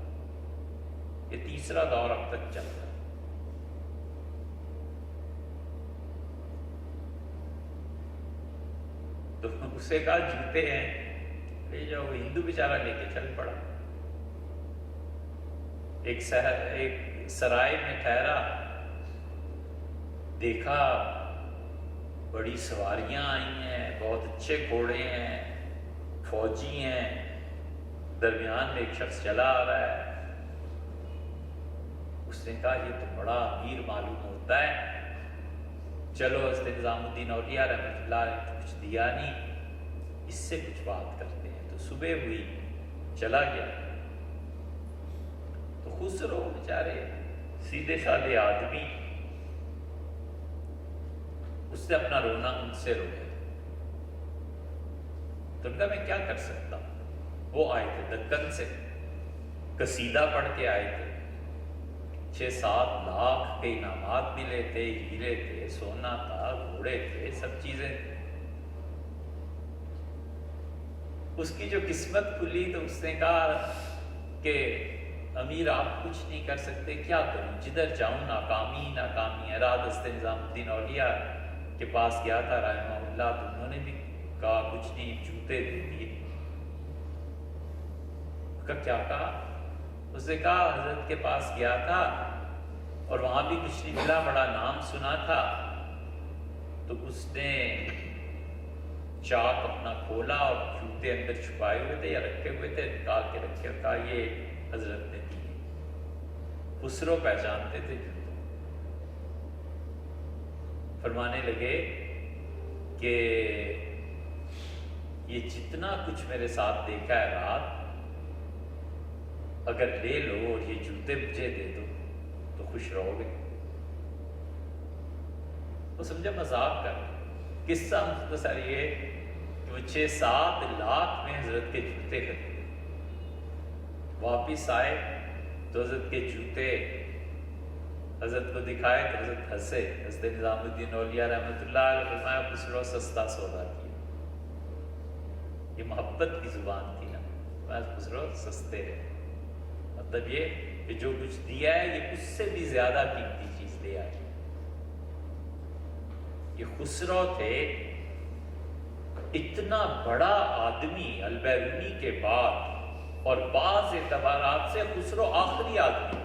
یہ تیسرا دور اب تک چلتا ہے۔ تو اسے کہا جوتے ہیں لے جاؤ، ہندو بیچارہ لے کے چل پڑا۔ ایک سرائے میں ٹھہرا، دیکھا بڑی سواریاں آئی ہیں، بہت اچھے گھوڑے ہیں، فوجی ہیں، درمیان میں ایک شخص چلا آ رہا ہے۔ اس نے کہا یہ تو بڑا امیر معلوم ہوتا ہے، چلو حضرت نظام الدین اولیاء رحمۃ اللہ علیہ نے کچھ دیا نہیں، اس سے کچھ بات کرتے ہیں۔ تو صبح ہوئی، چلا گیا۔ تو خسرو بیچارے سیدھے سادے آدمی، اس نے اپنا رونا ان سے رویا۔ تو ان کا میں کیا کر سکتا ہوں؟ وہ آئے تھے دکن سے، قصیدہ پڑھ کے آئے تھے، 6-7 لاکھ کے انعامات ملے تھے، ہیرے تھے، سونا تھا، گھوڑے تھے، سب چیزیں تھیں۔ اس کی جو قسمت کھلی تو اس نے کہا کہ امیر آپ کچھ نہیں کر سکتے، کیا کروں؟ جدھر جاؤں ناکامی ناکامی ہے۔ رات حضرت نظام الدین اولیاء کے پاس گیا تھا رحمہ اللہ، تو انہوں نے بھی کہا کچھ نہیں، جوتے دے دیے۔ کیا کہا؟ اس نے کہا حضرت کے پاس گیا تھا اور وہاں بھی کچھ نہیں ملا، بڑا نام سنا تھا۔ تو اس نے چاک اپنا کھولا اور جوتے اندر چھپائے ہوئے تھے یا رکھے ہوئے تھے، نکال کے رکھے اور کہا یہ حضرت نے دی۔ خسرو پہچانتے تھے جوتے۔ فرمانے لگے کہ یہ جتنا کچھ میرے ساتھ دیکھا ہے رات، اگر لے لو اور یہ جوتے مجھے دے دو تو خوش رہو گے۔ وہ سمجھا مذاق کر۔ قصہ مختصر یہ کہ وہ 6-7 لاکھ میں حضرت کے جوتے خریدے، واپس آئے تو حضرت کے جوتے حضرت کو دکھائے تو حضرت ہنسے۔ حضرت نظام الدین اولیاء رحمۃ اللہ علیہ فرمایا خسرو سستا سودا کیا۔ یہ محبت کی زبان تھی نا، خسرو سستے ہیں، مطلب یہ کہ جو کچھ دیا ہے یہ اس سے بھی زیادہ قیمتی چیز لے آئی۔ یہ خسرو تھے اتنا بڑا آدمی البیرونی کے بعد، اور بعض اعتبارات سے خسرو آخری آدمی۔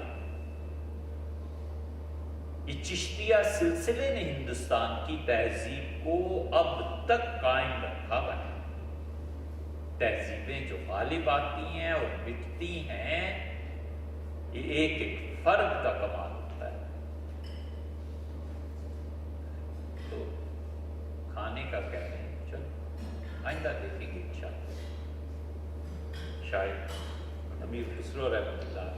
یہ چشتیہ سلسلے نے ہندوستان کی تہذیب کو اب تک قائم رکھا ہوا ہے۔ تہذیبیں جو غالب آتی ہیں اور مٹتی ہیں، یہ ایک ایک فرد کا کمال ہوتا ہے۔ تو کھانے کا کہہ رہے ہیں، چلو آئندہ دیکھیں گے انشاءاللہ، شاید امیر خسرو رحمۃ اللہ